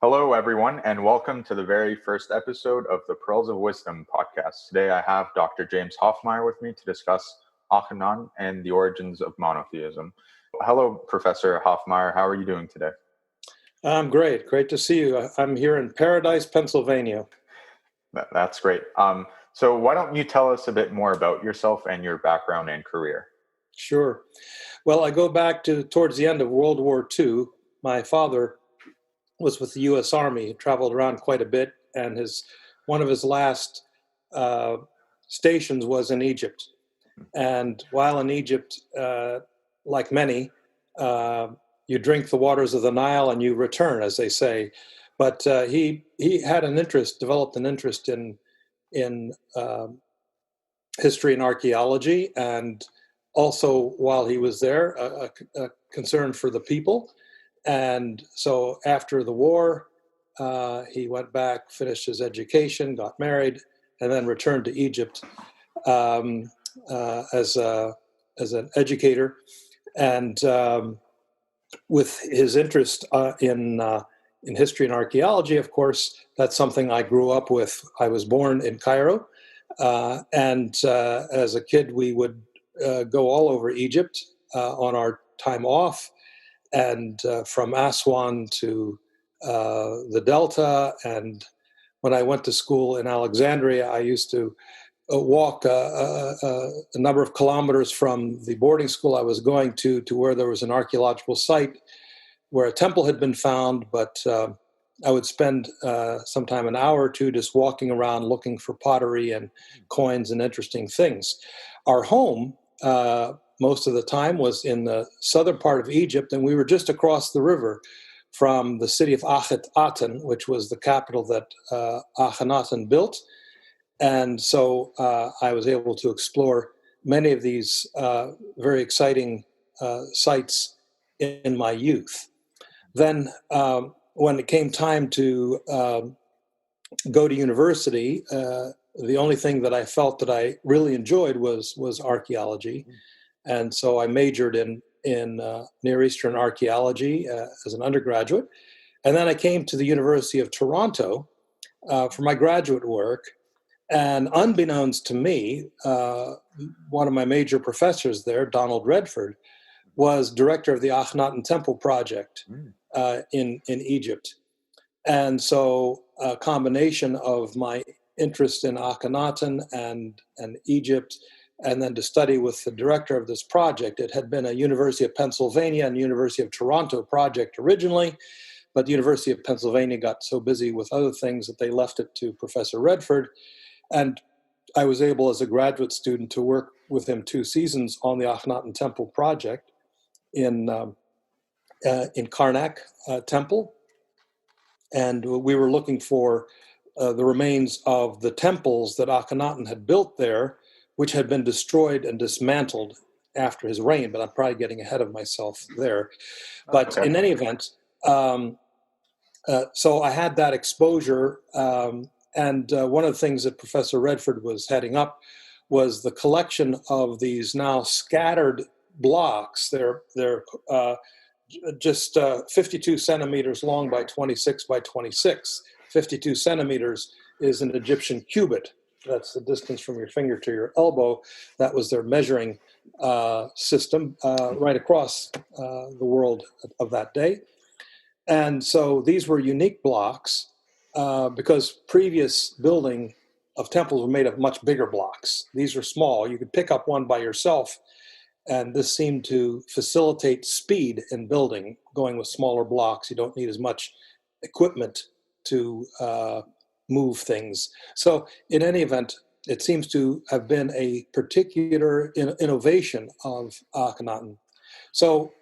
Hello, everyone, and welcome to the very first episode of the Pearls of Wisdom podcast. Today, I have Dr. James Hoffmeier with me to discuss Akhenaten and the origins of monotheism. Hello, Professor Hoffmeier. How are you doing today? I'm great. Great to see you. I'm here in Paradise, Pennsylvania. That's great. So why don't you tell us a bit more about yourself and your background and career? Sure. Well, I go back to towards the end of World War II. My father was with the U.S. Army. He traveled around quite a bit, and one of his last stations was in Egypt. And while in Egypt, like many, you drink the waters of the Nile and you return, as they say. But he had developed an interest in history and archaeology, and also while he was there, a concern for the people. And so after the war, he went back, finished his education, got married, and then returned to Egypt as an educator. And with his interest in history and archaeology, of course, that's something I grew up with. I was born in Cairo, and as a kid, we would go all over Egypt on our time off, and from Aswan to the Delta. And when I went to school in Alexandria, I used to walk a number of kilometers from the boarding school I was going to where there was an archaeological site where a temple had been found, but I would spend sometime an hour or two just walking around looking for pottery and coins and interesting things. Our home, most of the time, was in the southern part of Egypt, and we were just across the river from the city of Aten, which was the capital that Akhenaten built. And so I was able to explore many of these very exciting sites in my youth. Then when it came time to go to university, the only thing that I felt that I really enjoyed was archaeology. And so I majored in Near Eastern archaeology as an undergraduate. And then I came to the University of Toronto for my graduate work. And unbeknownst to me, one of my major professors there, Donald Redford, was director of the Akhenaten Temple project in Egypt. And so a combination of my interest in Akhenaten and Egypt, and then to study with the director of this project. It had been a University of Pennsylvania and University of Toronto project originally, but the University of Pennsylvania got so busy with other things that they left it to Professor Redford. And I was able, as a graduate student, to work with him 2 seasons on the Akhenaten Temple project in Karnak Temple. And we were looking for the remains of the temples that Akhenaten had built there, which had been destroyed and dismantled after his reign. But I'm probably getting ahead of myself there. But in any event, so I had that exposure. And one of the things that Professor Redford was heading up was the collection of these now scattered blocks. They're just 52 centimeters long by 26 by 26. 52 centimeters is an Egyptian cubit. That's the distance from your finger to your elbow. That was their measuring system right across the world of that day. And so these were unique blocks because previous building of temples were made of much bigger blocks. These are small. You could pick up one by yourself, and this seemed to facilitate speed in building, going with smaller blocks. You don't need as much equipment to move things. So in any event, it seems to have been a particular innovation of Akhenaten. So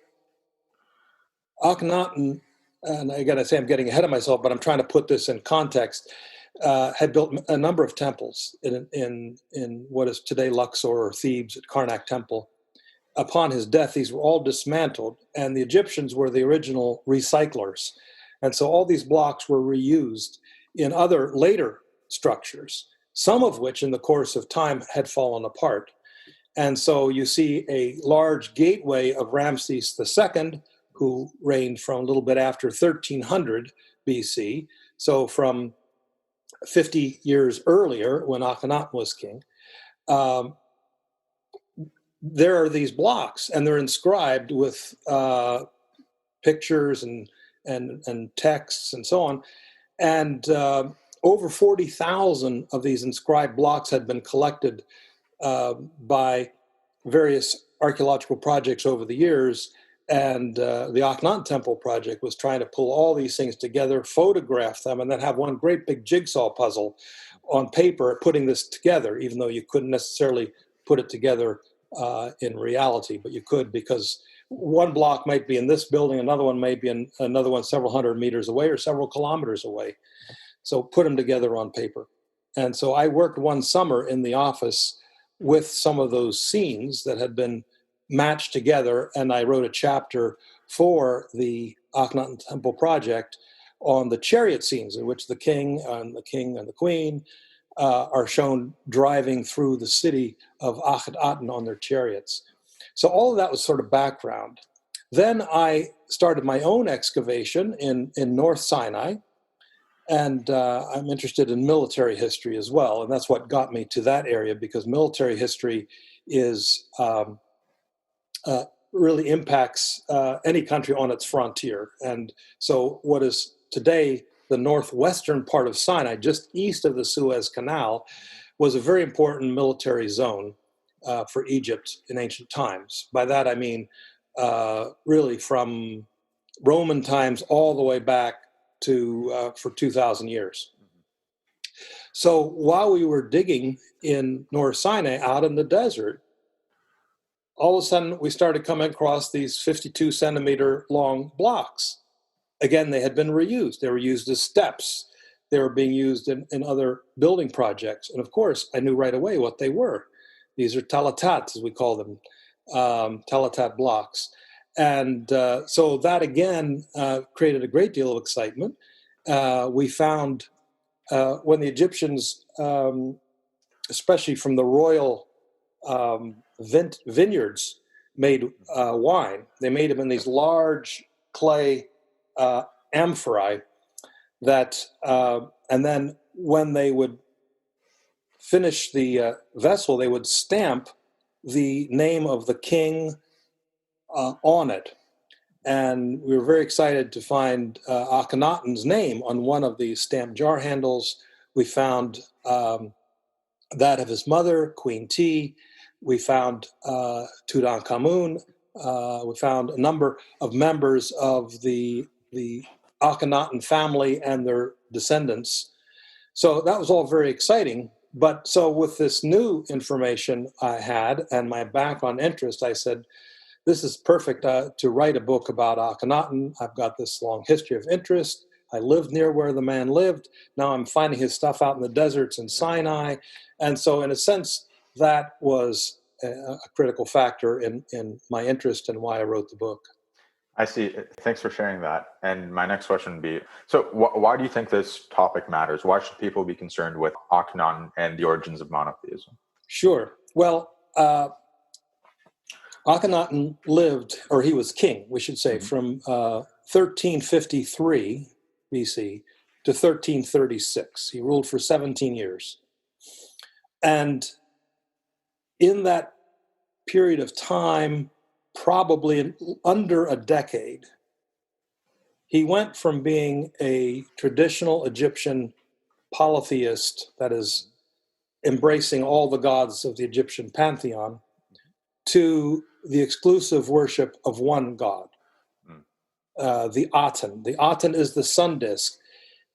Akhenaten, and I gotta say I'm getting ahead of myself, but I'm trying to put this in context, had built a number of temples in what is today Luxor or Thebes at Karnak Temple. Upon his death, these were all dismantled, and the Egyptians were the original recyclers. And so all these blocks were reused in other later structures, some of which in the course of time had fallen apart. And so you see a large gateway of Ramses II who reigned from a little bit after 1300 BC, so from 50 years earlier when Akhenaten was king. There are these blocks, and they're inscribed with pictures and texts and so on. And over 40,000 of these inscribed blocks had been collected by various archaeological projects over the years. And the Akhenaten Temple project was trying to pull all these things together, photograph them, and then have one great big jigsaw puzzle on paper putting this together, even though you couldn't necessarily put it together in reality, but you could, because one block might be in this building, another one may be in another one several hundred meters away or several kilometers away. So put them together on paper. And so I worked one summer in the office with some of those scenes that had been matched together, and I wrote a chapter for the Akhenaten Temple project on the chariot scenes in which the king and the queen are shown driving through the city of Akhenaten on their chariots. So all of that was sort of background. Then I started my own excavation in North Sinai, and I'm interested in military history as well, and that's what got me to that area, because military history is really impacts any country on its frontier. And so what is today the northwestern part of Sinai, just east of the Suez Canal, was a very important military zone for Egypt in ancient times. By that I mean really from Roman times all the way back to for 2,000 years. So while we were digging in North Sinai out in the desert, all of a sudden we started coming across these 52 centimeter long blocks. Again, they had been reused. They were used as steps. They were being used in other building projects. And of course, I knew right away what they were. These are talatat, as we call them, talatat blocks. And so that, again, created a great deal of excitement. We found when the Egyptians, especially from the royal vineyards, made wine, they made them in these large clay amphorae that, and then when they would finish the vessel, they would stamp the name of the king on it. And we were very excited to find Akhenaten's name on one of these stamped jar handles. We found that of his mother, Queen T. We found Tutankhamun. We found a number of members of the Akhenaten family and their descendants. So that was all very exciting. But so with this new information I had and my background interest, I said, this is perfect to write a book about Akhenaten. I've got this long history of interest. I lived near where the man lived. Now I'm finding his stuff out in the deserts in Sinai. And so in a sense, that was a critical factor in my interest and why I wrote the book. I see. Thanks for sharing that. And my next question would be, so why do you think this topic matters? Why should people be concerned with Akhenaten and the origins of monotheism? Sure. Well, Akhenaten lived, or he was king, we should say, from 1353 BC to 1336. He ruled for 17 years. And in that period of time, probably under a decade, he went from being a traditional Egyptian polytheist, that is, embracing all the gods of the Egyptian pantheon, to the exclusive worship of one god, the Aten. The Aten is the sun disk.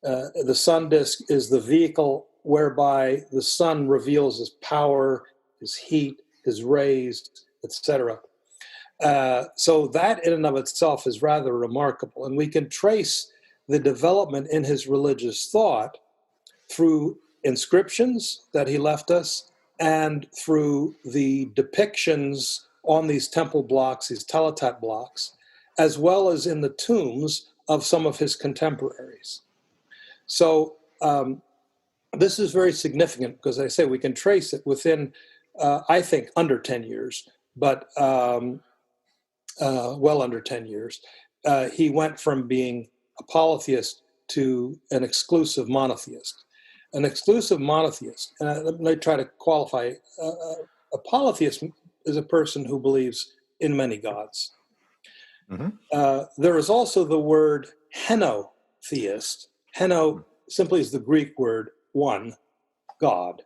The sun disk is the vehicle whereby the sun reveals his power, his heat, his rays, etc. So that in and of itself is rather remarkable. And we can trace the development in his religious thought through inscriptions that he left us and through the depictions on these temple blocks, these talatat blocks, as well as in the tombs of some of his contemporaries. So this is very significant because I say we can trace it within, I think, under 10 years, but well under 10 years. he went from being a polytheist to an exclusive monotheist. An exclusive monotheist, let me try to qualify, a polytheist is a person who believes in many gods. Mm-hmm. There is also the word henotheist. Heno simply is the Greek word one, God.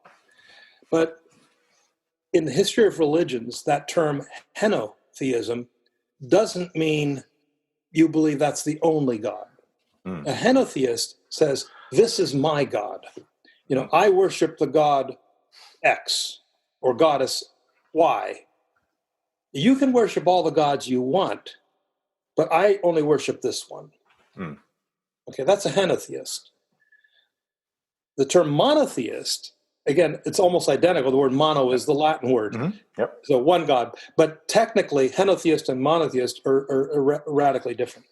But in the history of religions, that term henotheism doesn't mean you believe that's the only God. Mm. A henotheist says, this is my God. You know, I worship the God X or goddess Y. You can worship all the gods you want, but I only worship this one. Mm. Okay, that's a henotheist. The term monotheist, again, it's almost identical. The word mono is the Latin word. Mm-hmm. Yep. So one God. But technically, henotheist and monotheist are radically different.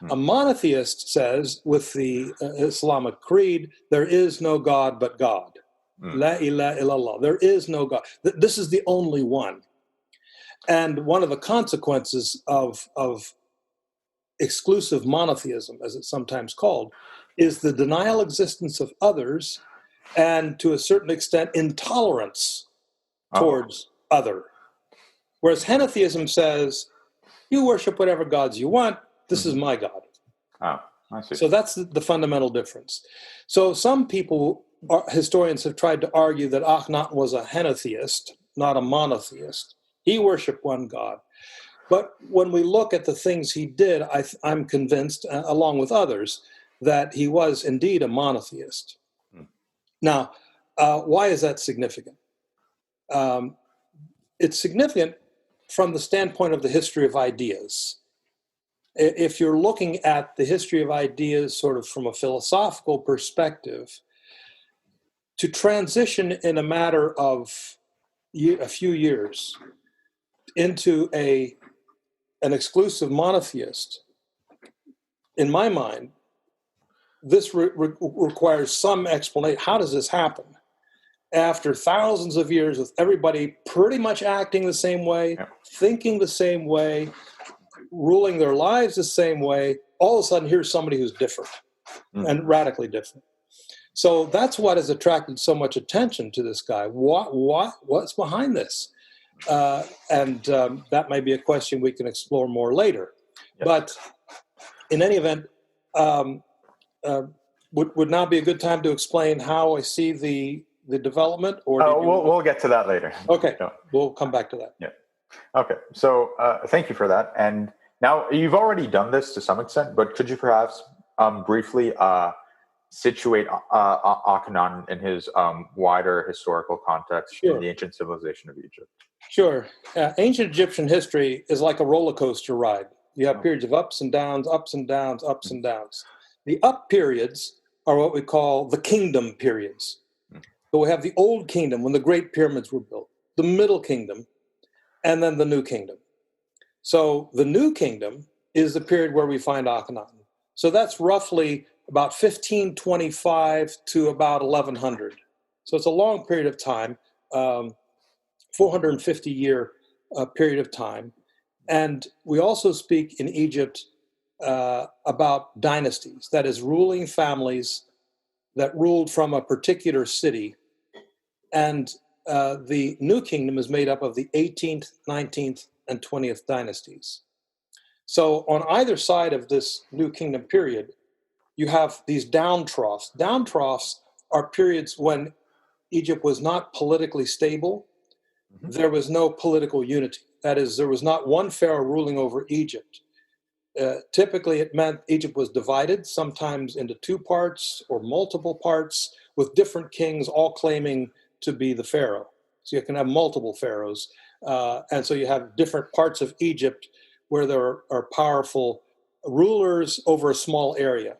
A monotheist says, with the Islamic creed, there is no God but God. La ilaha illallah. There is no God. This is the only one. And one of the consequences of exclusive monotheism, as it's sometimes called, is the denial existence of others and, to a certain extent, intolerance towards other. Whereas henotheism says, you worship whatever gods you want, this is my God. Oh, I see. So that's the fundamental difference. So some people, historians, have tried to argue that Akhenaten was a henotheist, not a monotheist. He worshiped one God. But when we look at the things he did, I'm convinced, along with others, that he was indeed a monotheist. Now, why is that significant? It's significant from the standpoint of the history of ideas. If you're looking at the history of ideas sort of from a philosophical perspective, to transition in a matter of a few years into an exclusive monotheist, in my mind, this requires some explanation. How does this happen? After thousands of years with everybody pretty much acting the same way, thinking the same way, ruling their lives the same way, all of a sudden here's somebody who's different and radically different. So that's what has attracted so much attention to this guy. What's behind this? And that might be a question we can explore more later. Yes. But in any event, would now be a good time to explain how I see the development? Or we'll get to that later. Okay, we'll come back to that. Yeah. Okay, so thank you for that. And now you've already done this to some extent, but could you perhaps briefly situate Akhenaten in his wider historical context in the ancient civilization of Egypt? Sure. Ancient Egyptian history is like a roller coaster ride. You have periods of ups and downs, ups and downs, ups and downs. The up periods are what we call the kingdom periods. So we have the old kingdom when the great pyramids were built, the middle kingdom, and then the new kingdom. So the new kingdom is the period where we find Akhenaten. So that's roughly about 1525 to about 1100. So it's a long period of time, 450-year period of time. And we also speak in Egypt about dynasties, that is, ruling families that ruled from a particular city. And the New Kingdom is made up of the 18th, 19th, and 20th dynasties. So on either side of this New Kingdom period, you have these down troughs. Down troughs are periods when Egypt was not politically stable. There was no political unity. That is, there was not one pharaoh ruling over Egypt. Typically, it meant Egypt was divided, sometimes into two parts or multiple parts, with different kings all claiming to be the pharaoh. So you can have multiple pharaohs. And so you have different parts of Egypt where there are powerful rulers over a small area.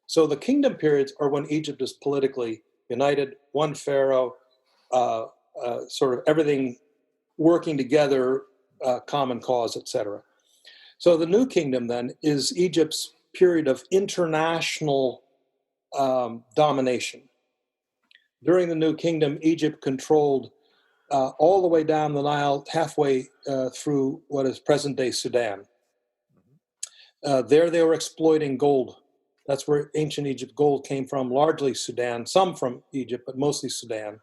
So the kingdom periods are when Egypt is politically united, one pharaoh, sort of everything working together, common cause, etc. So the New Kingdom then is Egypt's period of international domination. During the New Kingdom, Egypt controlled all the way down the Nile, halfway through what is present-day Sudan. There they were exploiting gold. That's where ancient Egypt gold came from, largely Sudan, some from Egypt, but mostly Sudan.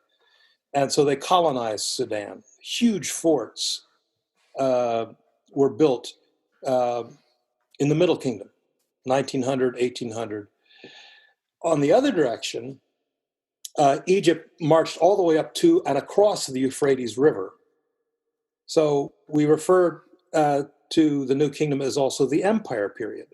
And so they colonized Sudan. Huge forts were built in the Middle Kingdom, 1900, 1800. On the other direction, Egypt marched all the way up to and across the Euphrates River. So we refer to the New Kingdom as also the Empire period,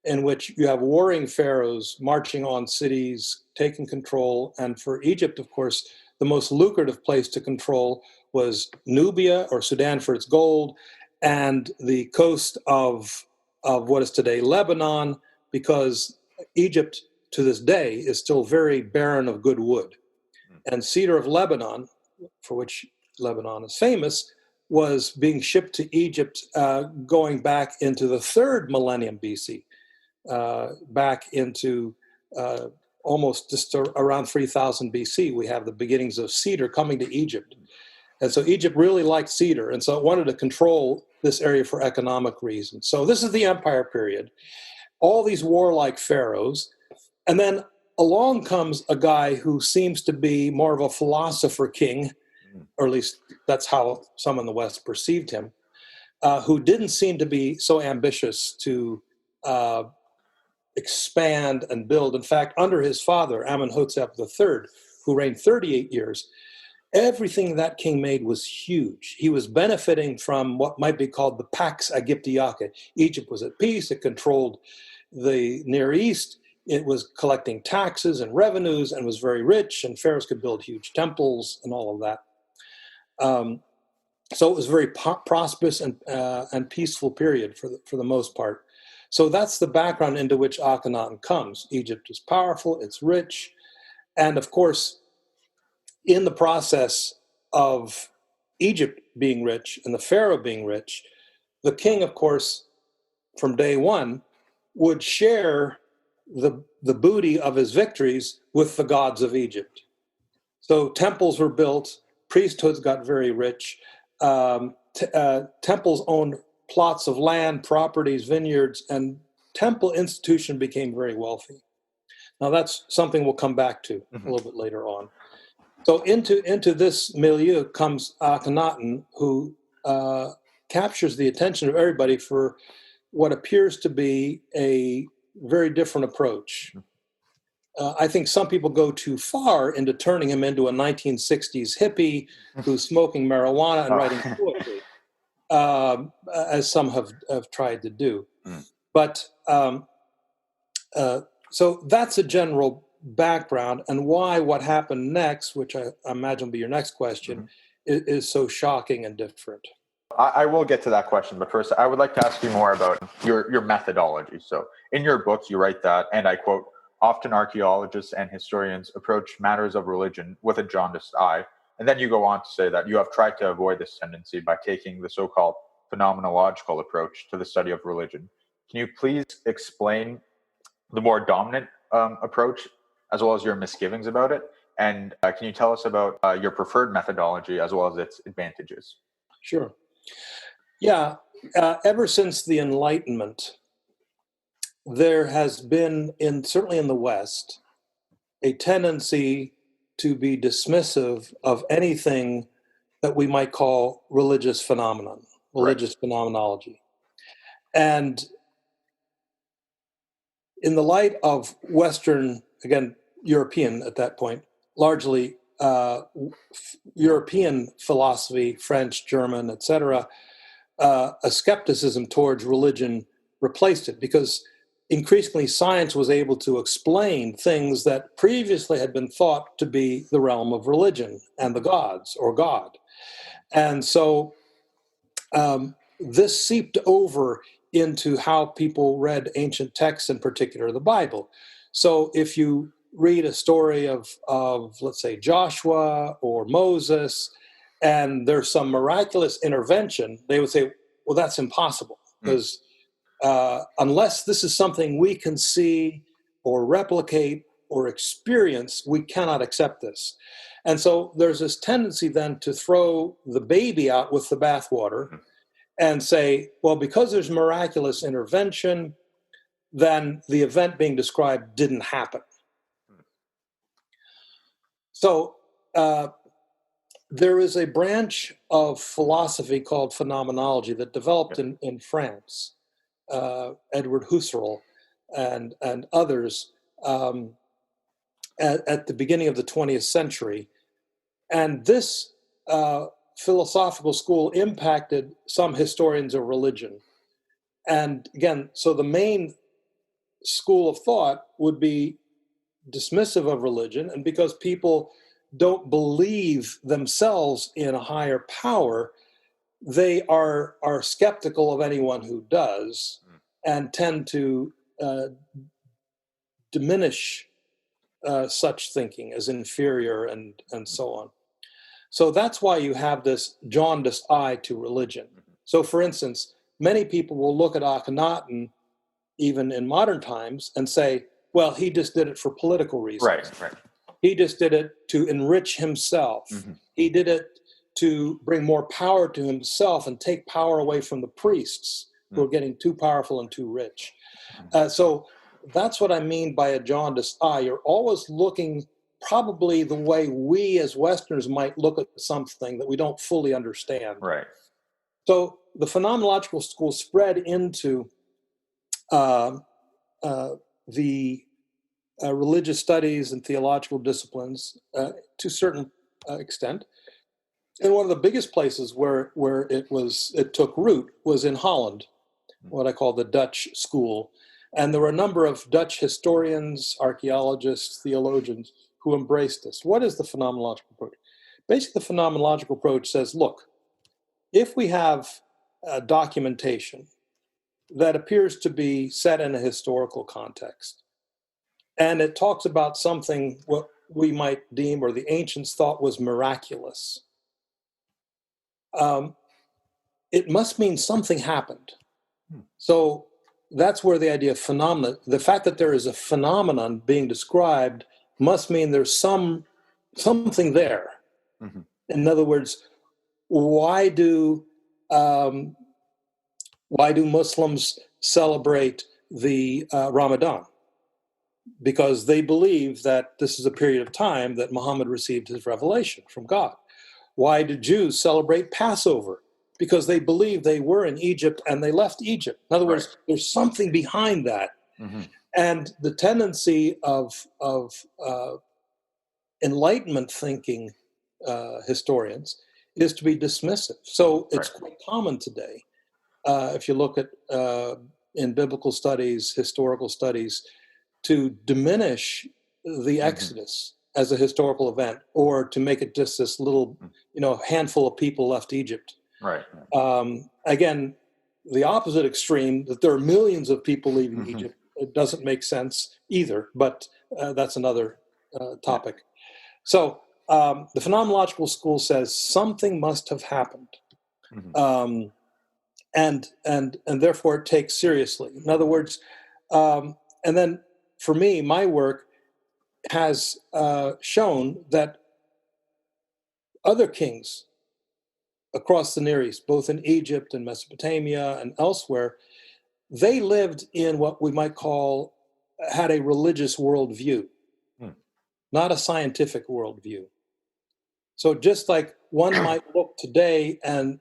in which you have warring pharaohs marching on cities, taking control. And for Egypt, of course, the most lucrative place to control was Nubia, or Sudan for its gold, and the coast of what is today Lebanon, because Egypt to this day is still very barren of good wood. And cedar of Lebanon, for which Lebanon is famous, was being shipped to Egypt going back into the 3rd millennium BC, back into almost just around 3000 BC. We have the beginnings of cedar coming to Egypt. And so Egypt really liked cedar, and so it wanted to control this area for economic reasons. So this is the Empire period. All these warlike pharaohs. And then along comes a guy who seems to be more of a philosopher king, or at least that's how some in the West perceived him, who didn't seem to be so ambitious to expand and build. In fact, under his father, Amenhotep III, who reigned 38 years, everything that king made was huge. He was benefiting from what might be called the Pax Aegyptiaca. Egypt was at peace. It controlled the Near East. It was collecting taxes and revenues and was very rich, and pharaohs could build huge temples and all of that. So it was a very prosperous and peaceful period for the most part. So that's the background into which Akhenaten comes. Egypt is powerful, it's rich, and of course, in the process of Egypt being rich and the pharaoh being rich, the king, of course, from day one, would share the booty of his victories with the gods of Egypt. So temples were built, priesthoods got very rich, temples owned plots of land, properties, vineyards, and temple institution became very wealthy. Now that's something we'll come back to a little bit later on. So into this milieu comes Akhenaten, who captures the attention of everybody for what appears to be a very different approach. I think some people go too far into turning him into a 1960s hippie who's smoking marijuana and writing poetry, as some have tried to do. But so that's a general background, and why what happened next, which I imagine will be your next question, is so shocking and different. I will get to that question, but first I would like to ask you more about your methodology. So in your book, you write that, and I quote, "Often archaeologists and historians approach matters of religion with a jaundiced eye." And then you go on to say that you have tried to avoid this tendency by taking the so-called phenomenological approach to the study of religion. Can you please explain the more dominant approach, as well as your misgivings about it? And can you tell us about your preferred methodology, as well as its advantages? Sure. Yeah. Ever since the Enlightenment, there has been, certainly in the West, a tendency to be dismissive of anything that we might call religious phenomenon, religious phenomenology. And in the light of Western, again, European at that point, largely European philosophy, French, German, etc., a skepticism towards religion replaced it, because increasingly science was able to explain things that previously had been thought to be the realm of religion and the gods or God. And so this seeped over into how people read ancient texts, in particular the Bible. So if you read a story of let's say, Joshua or Moses, and there's some miraculous intervention, they would say, well, that's impossible, because unless this is something we can see or replicate or experience, we cannot accept this. And so there's this tendency then to throw the baby out with the bathwater and say, well, because there's miraculous intervention, then the event being described didn't happen. So there is a branch of philosophy called phenomenology that developed in France, Edward Husserl and others at the beginning of the 20th century. And this philosophical school impacted some historians of religion. And again, so the main school of thought would be dismissive of religion, and because people don't believe themselves in a higher power, they are skeptical of anyone who does, and tend to diminish such thinking as inferior and so on. So that's why you have this jaundiced eye to religion. So for instance, many people will look at Akhenaten, even in modern times, and say, well, he just did it for political reasons. Right. He just did it to enrich himself. He did it to bring more power to himself and take power away from the priests who are getting too powerful and too rich. So that's what I mean by a jaundiced eye. You're always looking probably the way we as Westerners might look at something that we don't fully understand. Right. So the phenomenological school spread into the religious studies and theological disciplines to a certain extent. And one of the biggest places where it took root was in Holland, what I call the Dutch school. And there were a number of Dutch historians, archaeologists, theologians who embraced this. What is the phenomenological approach? Basically, the phenomenological approach says, look, if we have documentation that appears to be set in a historical context, and it talks about something what we might deem or the ancients thought was miraculous, it must mean something happened. So that's where the idea of phenomena, the fact that there is a phenomenon being described, must mean there's something there. In other words, why do Muslims celebrate the Ramadan? Because they believe that this is a period of time that Muhammad received his revelation from God. Why do Jews celebrate Passover? Because they believe they were in Egypt and they left Egypt. In other words, there's something behind that. And the tendency of Enlightenment thinking historians is to be dismissive. So it's quite common today, if you look at in biblical studies, historical studies, to diminish the Exodus as a historical event, or to make it just this little, handful of people left Egypt. Again, the opposite extreme, that there are millions of people leaving Egypt, it doesn't make sense either, but that's another topic. So the phenomenological school says something must have happened, and therefore it takes seriously. In other words, and then for me, my work has shown that other kings across the Near East, both in Egypt and Mesopotamia and elsewhere, they lived in what we might call, had a religious worldview, not a scientific worldview. So just like one might look today and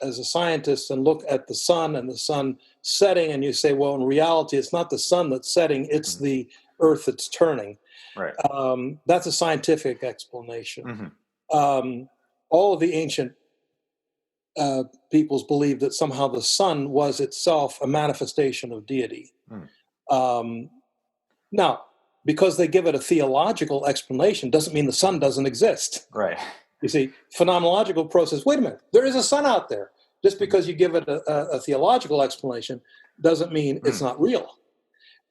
as a scientist and look at the sun and the sun setting, and you say, well, in reality, it's not the sun that's setting, it's the earth that's turning. That's a scientific explanation. All of the ancient peoples believed that somehow the sun was itself a manifestation of deity. Now, because they give it a theological explanation doesn't mean the sun doesn't exist. You see, phenomenological process, wait a minute, there is a sun out there. Just because you give it a theological explanation doesn't mean it's not real.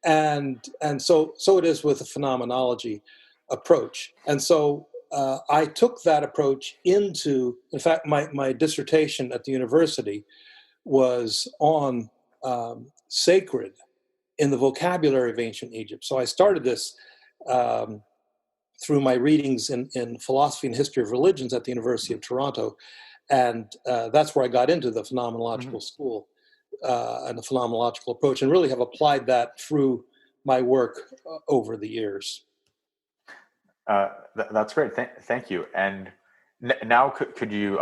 And so it is with the phenomenology approach. And so I took that approach into, in fact, my dissertation at the university was on sacred in the vocabulary of ancient Egypt. So I started this through my readings in philosophy and history of religions at the University of Toronto. And that's where I got into the phenomenological school and the phenomenological approach, and really have applied that through my work over the years. That's great. Thank you. And now, could you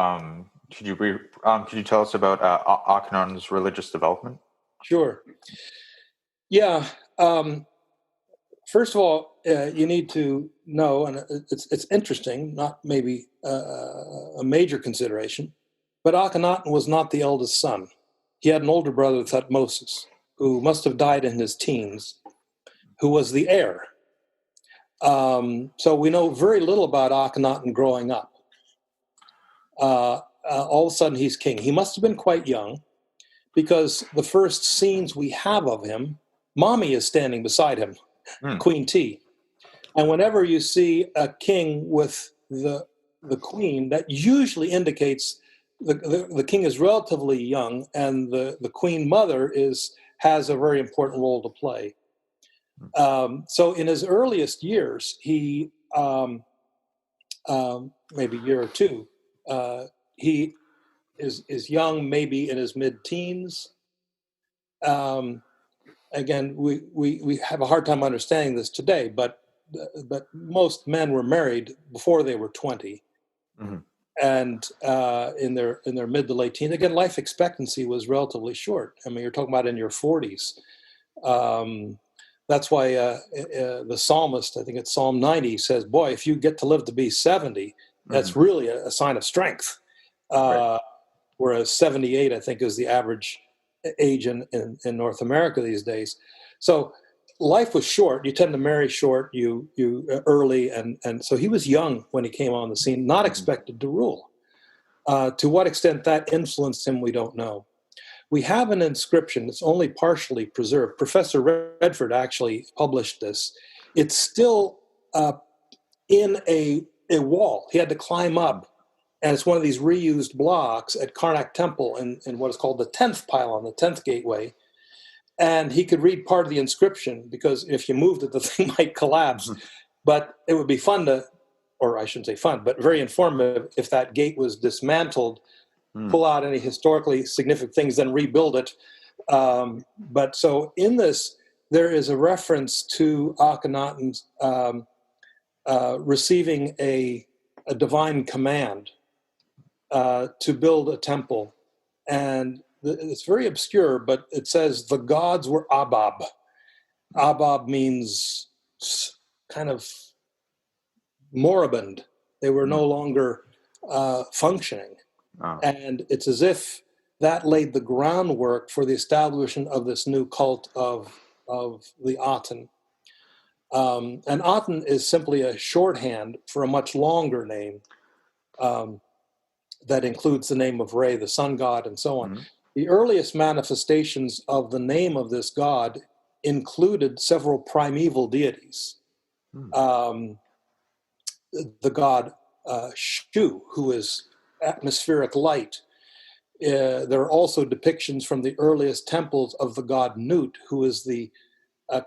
tell us about Akhenanen's religious development? Sure. Yeah. First of all, you need to know, and it's interesting, not maybe a major consideration, but Akhenaten was not the eldest son. He had an older brother, Thutmosis, who must have died in his teens, who was the heir. So we know very little about Akhenaten growing up. All of a sudden, he's king. He must have been quite young, because the first scenes we have of him, Mommy is standing beside him, Queen T. And whenever you see a king with the queen, that usually indicates the king is relatively young, and the queen mother has a very important role to play. So in his earliest years, he maybe a year or two, he is young, maybe in his mid-teens. Again, we have a hard time understanding this today, but most men were married before they were 20, and in their mid to late teens. Again, life expectancy was relatively short. I mean, you're talking about in your 40s. That's why the psalmist, I think it's Psalm 90, says, "Boy, if you get to live to be 70, that's really a sign of strength." Right. Whereas 78, I think, is the average age in North America these days. So life was short. You tend to marry short, you early, and so he was young when he came on the scene, not expected to rule. To what extent that influenced him, we don't know. We have an inscription that's only partially preserved. Professor Redford actually published this. It's still in a wall. He had to climb up, and it's one of these reused blocks at Karnak Temple in what is called the 10th pylon, the 10th gateway. And he could read part of the inscription, because if you moved it, the thing might collapse. But it would be fun to, or I shouldn't say fun, but very informative if that gate was dismantled, pull out any historically significant things, then rebuild it. But so in this, there is a reference to Akhenaten receiving a divine command to build a temple. And it's very obscure, but it says the gods were Abab. Abab means kind of moribund. They were no longer functioning. Oh. And it's as if that laid the groundwork for the establishment of this new cult of the Aten. And Aten is simply a shorthand for a much longer name that includes the name of Re, the sun god, and so on. The earliest manifestations of the name of this god included several primeval deities. The god Shu, who is atmospheric light. There are also depictions from the earliest temples of the god Nut, who is the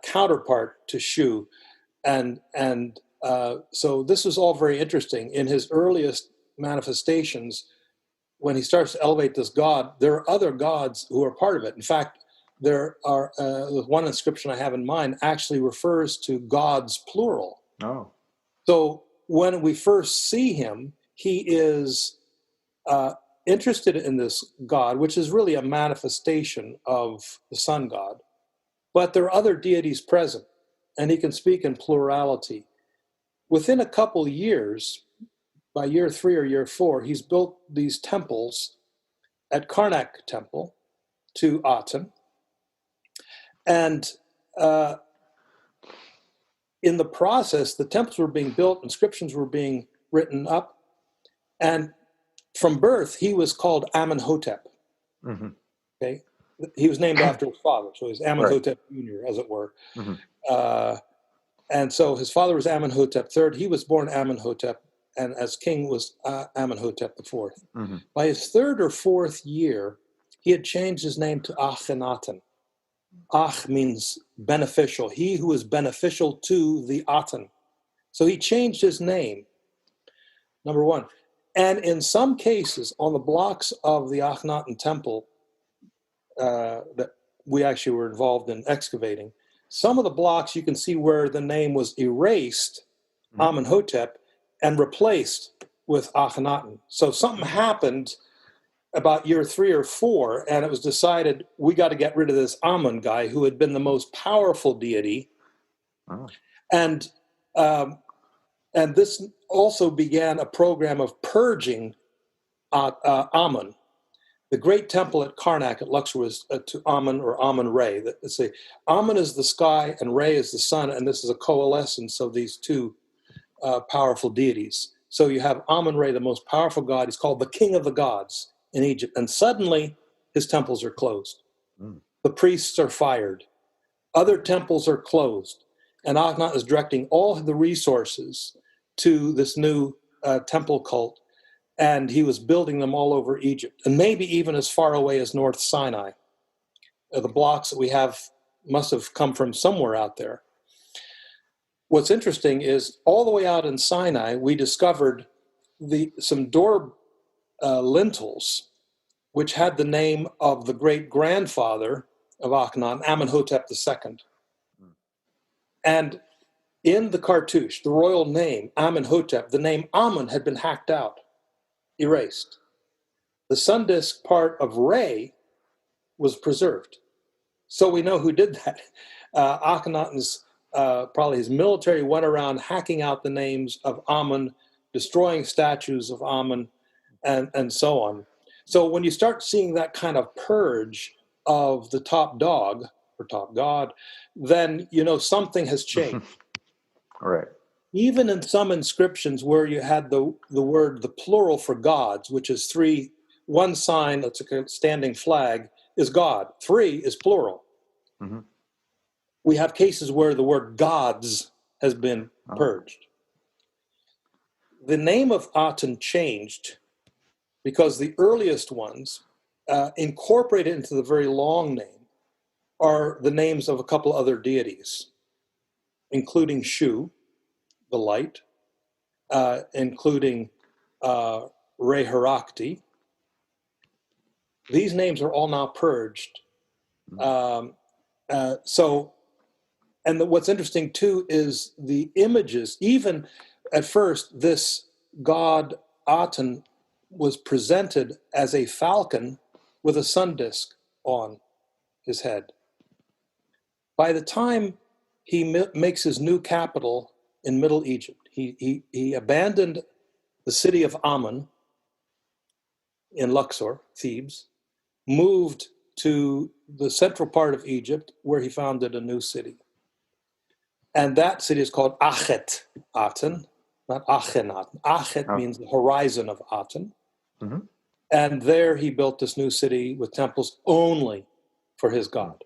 counterpart to Shu. And so this is all very interesting. In his earliest manifestations, when he starts to elevate this god, there are other gods who are part of it. In fact, there are one inscription I have in mind actually refers to gods plural. Oh. So when we first see him, he is interested in this god, which is really a manifestation of the sun god. But there are other deities present, and he can speak in plurality. Within a couple years, by year 3 or year 4, he's built these temples at Karnak Temple to Aten. And in the process, the temples were being built, inscriptions were being written up, and from birth, he was called Amenhotep. Okay, he was named after his father, so he's Amenhotep Jr., as it were. And so his father was Amenhotep III. He was born Amenhotep, and as king was Amenhotep IV. By his 3rd or 4th year, he had changed his name to Akhenaten. Ach means beneficial. He who is beneficial to the Aten. So he changed his name, number one. And in some cases, on the blocks of the Akhenaten temple that we actually were involved in excavating, some of the blocks you can see where the name was erased, Amenhotep, and replaced with Akhenaten. So something happened about year 3 or 4, and it was decided we got to get rid of this Amun guy who had been the most powerful deity. Oh. And this also began a program of purging Amun. The great temple at Karnak at Luxor was to Amun or Amun-Re. Amun is the sky and Re is the sun, and this is a coalescence of these two powerful deities. So you have Amun-Re, the most powerful god. He's called the king of the gods in Egypt. And suddenly his temples are closed. The priests are fired. Other temples are closed. And Akhenaten is directing all of the resources to this new temple cult. And he was building them all over Egypt, and maybe even as far away as North Sinai. The blocks that we have must have come from somewhere out there. What's interesting is all the way out in Sinai, we discovered some door lintels, which had the name of the great-grandfather of Akhenaten, Amenhotep II. And in the cartouche, the royal name, Amenhotep, the name Amun had been hacked out, erased. The sun disk part of Re was preserved. So we know who did that. Akhenaten's, probably his military went around hacking out the names of Amun, destroying statues of Amun, and so on. So when you start seeing that kind of purge of the top dog or top god, then you know something has changed. Right. Even in some inscriptions where you had the word, the plural for gods, which is 3, one sign, that's a standing flag, is God. 3 is plural. Mm-hmm. We have cases where the word gods has been purged. The name of Aten changed because the earliest ones, incorporated into the very long name, are the names of a couple other deities, including Shu, the light, including Reharakti. These names are all now purged. What's interesting too is the images. Even at first, this god Aten was presented as a falcon with a sun disk on his head. By the time he makes his new capital in Middle Egypt, he abandoned the city of Amun in Luxor, Thebes, moved to the central part of Egypt where he founded a new city. And that city is called Aten, not Akhenaten. Achet means the horizon of Aten. Mm-hmm. And there he built this new city with temples only for his god.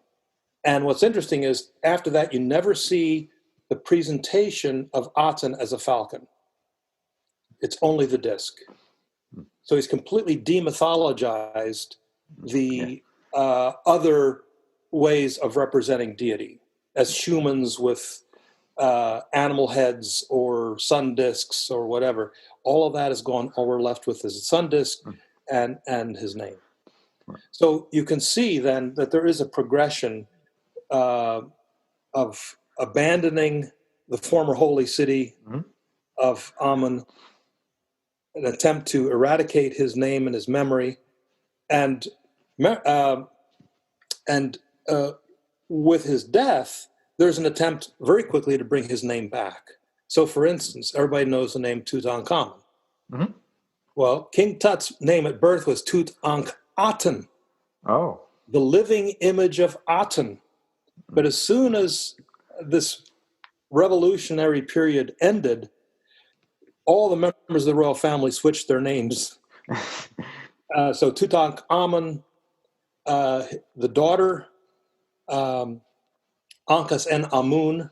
And what's interesting is after that, you never see the presentation of Aten as a falcon. It's only the disk. So he's completely demythologized the other ways of representing deity as humans with animal heads or sun disks or whatever. All of that is gone. All we're left with is a sun disk and his name. So you can see then that there is a progression of abandoning the former holy city of Amun, an attempt to eradicate his name and his memory, and with his death, there's an attempt very quickly to bring his name back. So, for instance, everybody knows the name Tutankhamun. Mm-hmm. Well, King Tut's name at birth was Tutankhaten, the living image of Aten. But as soon as this revolutionary period ended, all the members of the royal family switched their names. So Tutankhamun, the daughter, Ankhesenamun,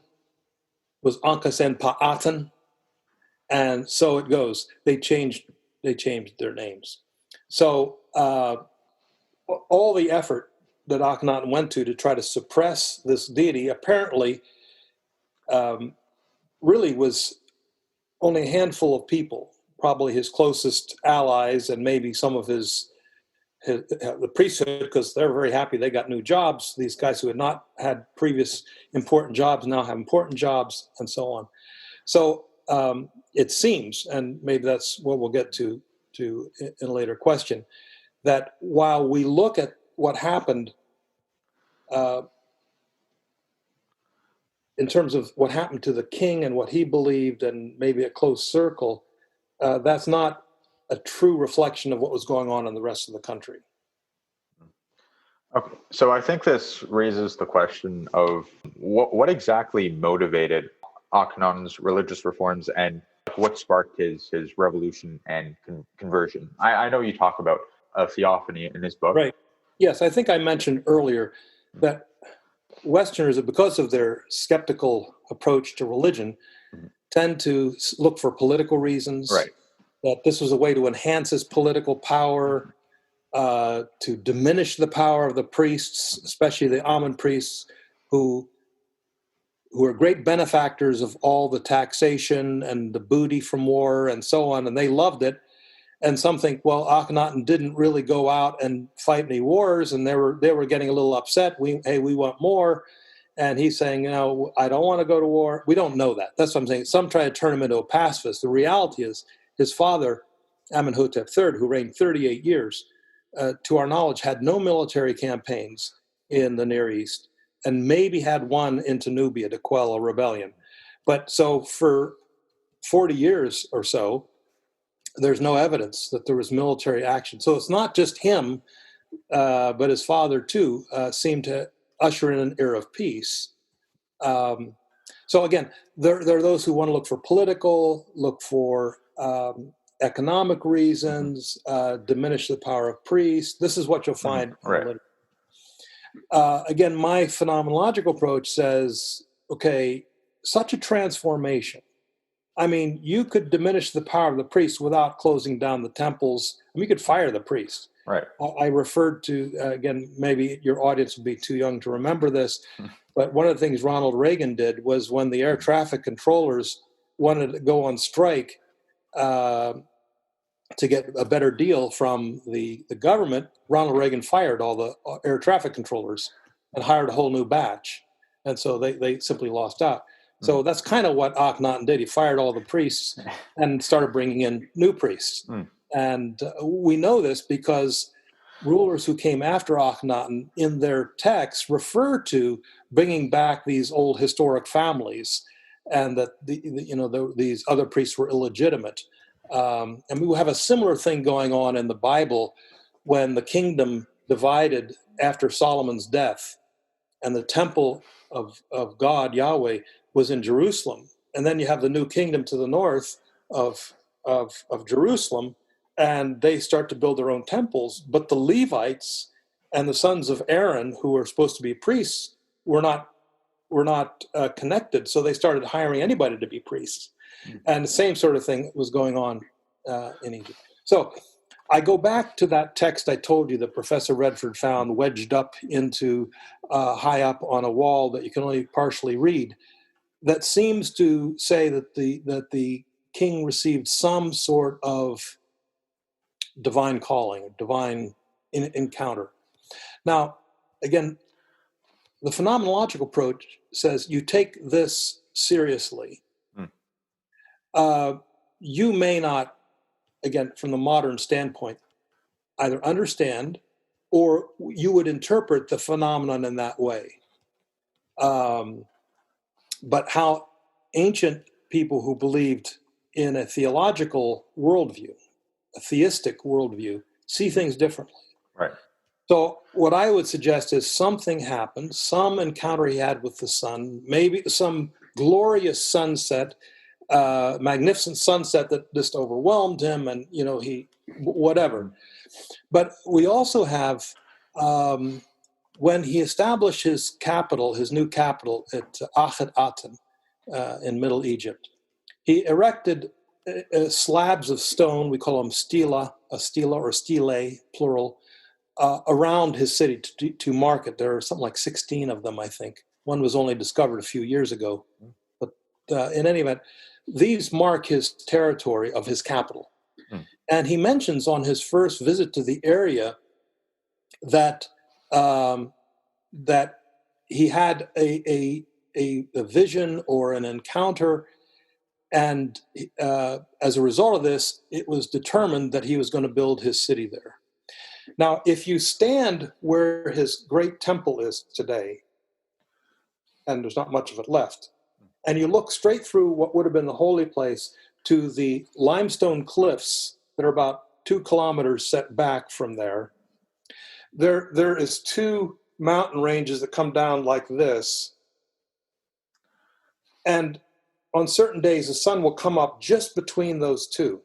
was Ankhesenpa'aten, and so it goes. They changed their names. So all the effort that Akhenaten went to try to suppress this deity apparently really was only a handful of people probably his closest allies and maybe some of the priesthood, because they're very happy they got new jobs. These guys who had not had previous important jobs now have important jobs, and so on. So it seems, and maybe that's what we'll get to in a later question, that while we look at what happened in terms of what happened to the king and what he believed and maybe a close circle, that's not a true reflection of what was going on in the rest of the country. Okay. So I think this raises the question of what exactly motivated Akhenaten's religious reforms and what sparked his revolution and conversion. I know you talk about a theophany in his book. Right. Yes, I think I mentioned earlier that Westerners, because of their skeptical approach to religion, tend to look for political reasons. Right. That this was a way to enhance his political power, to diminish the power of the priests, especially the Amen priests, who are great benefactors of all the taxation and the booty from war and so on, and they loved it. And some think, well, Akhenaten didn't really go out and fight any wars, and they were getting a little upset. We want more. And he's saying, I don't want to go to war. We don't know that. That's what I'm saying. Some try to turn him into a pacifist. The reality is his father, Amenhotep III, who reigned 38 years, to our knowledge, had no military campaigns in the Near East, and maybe had one into Nubia to quell a rebellion. But so for 40 years or so, there's no evidence that there was military action. So it's not just him, but his father too seemed to usher in an era of peace. So again, there are those who want to look for political, look for economic reasons, diminish the power of priests. This is what you'll find. Right. Again, my phenomenological approach says, okay, such a transformation. I mean, you could diminish the power of the priests without closing down the temples. I mean, you could fire the priests. Right. I referred to, again, maybe your audience would be too young to remember this, but one of the things Ronald Reagan did was when the air traffic controllers wanted to go on strike to get a better deal from the government, Ronald Reagan fired all the air traffic controllers and hired a whole new batch. And so they simply lost out. So that's kind of what Akhenaten did. He fired all the priests and started bringing in new priests. And we know this because rulers who came after Akhenaten in their texts refer to bringing back these old historic families, and that these other priests were illegitimate. And we have a similar thing going on in the Bible when the kingdom divided after Solomon's death, and the temple of God, Yahweh, was in Jerusalem. And then you have the new kingdom to the north of Jerusalem, and they start to build their own temples. But the Levites and the sons of Aaron, who were supposed to be priests, were not connected. So they started hiring anybody to be priests. And the same sort of thing was going on in Egypt. So I go back to that text I told you that Professor Redford found wedged up into high up on a wall that you can only partially read, that seems to say that the king received some sort of divine calling, divine encounter. Now, again, the phenomenological approach says you take this seriously. You may not, again, from the modern standpoint, either understand or you would interpret the phenomenon in that way. But how ancient people who believed in a theological worldview, a theistic worldview, see things differently. Right. So what I would suggest is something happened, some encounter he had with the sun, maybe some glorious sunset, magnificent sunset that just overwhelmed him, and he whatever. But we also have when he established his capital, his new capital at Aten in Middle Egypt, he erected slabs of stone, we call them stela or stelae, plural, around his city to mark it. There are something like 16 of them, I think. One was only discovered a few years ago, but in any event, these mark his territory of his capital. And he mentions on his first visit to the area that that he had a vision or an encounter, and as a result of this, it was determined that he was going to build his city there. Now, if you stand where his great temple is today, and there's not much of it left, and you look straight through what would have been the holy place to the limestone cliffs that are about 2 kilometers set back from there, there is 2 mountain ranges that come down like this. And on certain days, the sun will come up just between those 2.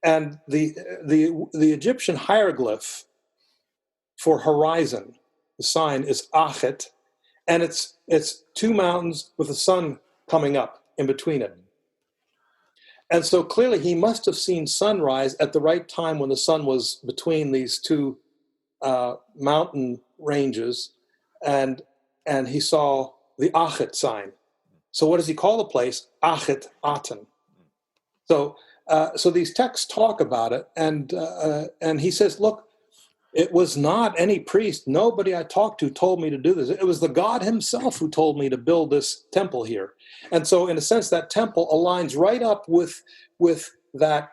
And the Egyptian hieroglyph for horizon, the sign is Achet, and it's 2 mountains with the sun coming up in between it. And so clearly he must have seen sunrise at the right time when the sun was between these 2 mountain ranges, and he saw the Achet sign. So what does he call the place? Achet Aten. So these texts talk about it, and he says, look, it was not any priest. Nobody I talked to told me to do this. It was the God himself who told me to build this temple here. And so in a sense, that temple aligns right up with that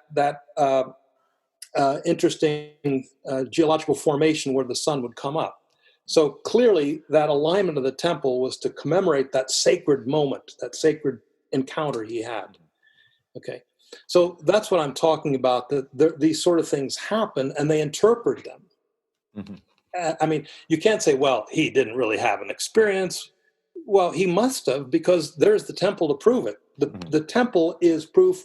interesting geological formation where the sun would come up. So clearly that alignment of the temple was to commemorate that sacred moment, that sacred encounter he had. Okay. So that's what I'm talking about, that these sort of things happen and they interpret them. I mean, you can't say, well, he didn't really have an experience. Well, he must have, because there's the temple to prove it. The temple is proof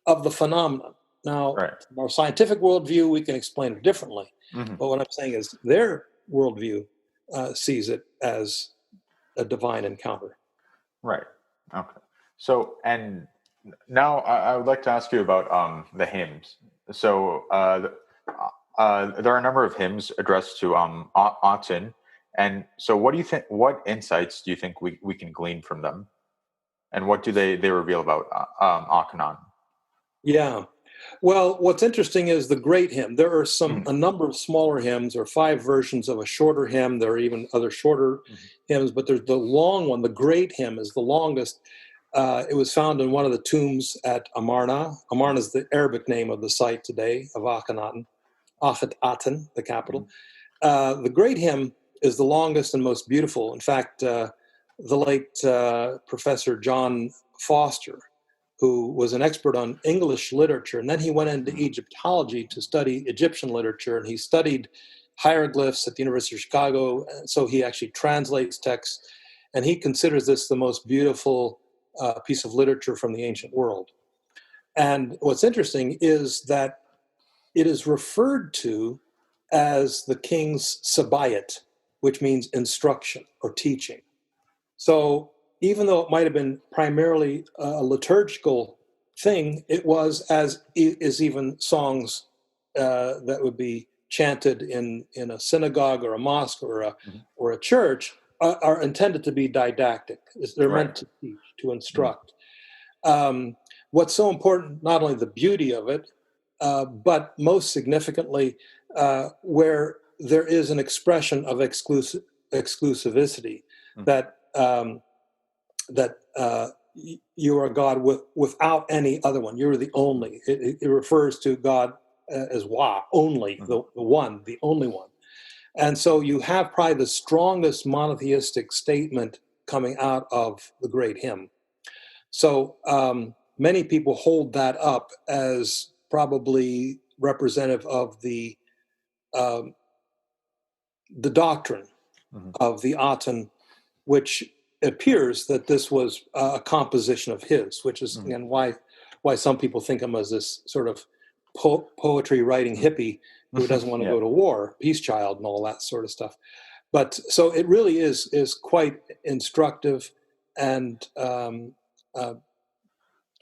of the phenomenon. Now, from our scientific worldview, we can explain it differently. But what I'm saying is their worldview sees it as a divine encounter. Right. Okay. So, and now I would like to ask you about the hymns. So there are a number of hymns addressed to Aten. And so what do you think, what insights do you think we can glean from them? And what do they reveal about Akhenaten? Yeah. Well, what's interesting is the great hymn. There are a number of smaller hymns, or 5 versions of a shorter hymn. There are even other shorter hymns, but there's the long one. The great hymn is the longest. It was found in one of the tombs at Amarna. Amarna is the Arabic name of the site today of Akhenaten, Aten, the capital. The great hymn is the longest and most beautiful. In fact, the late Professor John Foster, who was an expert on English literature, and then he went into Egyptology to study Egyptian literature, and he studied hieroglyphs at the University of Chicago, so he actually translates texts, and he considers this the most beautiful piece of literature from the ancient world. And what's interesting is that it is referred to as the king's sabayat, which means instruction or teaching. So even though it might have been primarily a liturgical thing, it was, as is even songs that would be chanted in a synagogue or a mosque or a church, are intended to be didactic. They're meant to teach, to instruct. What's so important, not only the beauty of it, but most significantly, where there is an expression of exclusivity, that you are God without any other one. You're the only. It refers to God as Wa, only, the one, the only one. And so you have probably the strongest monotheistic statement coming out of the great hymn. So many people hold that up as probably representative of the doctrine of the Aten, which appears that this was a composition of his, which is again why some people think him as this sort of poetry writing hippie who doesn't want to go to war, peace child, and all that sort of stuff. But so it really is quite instructive, and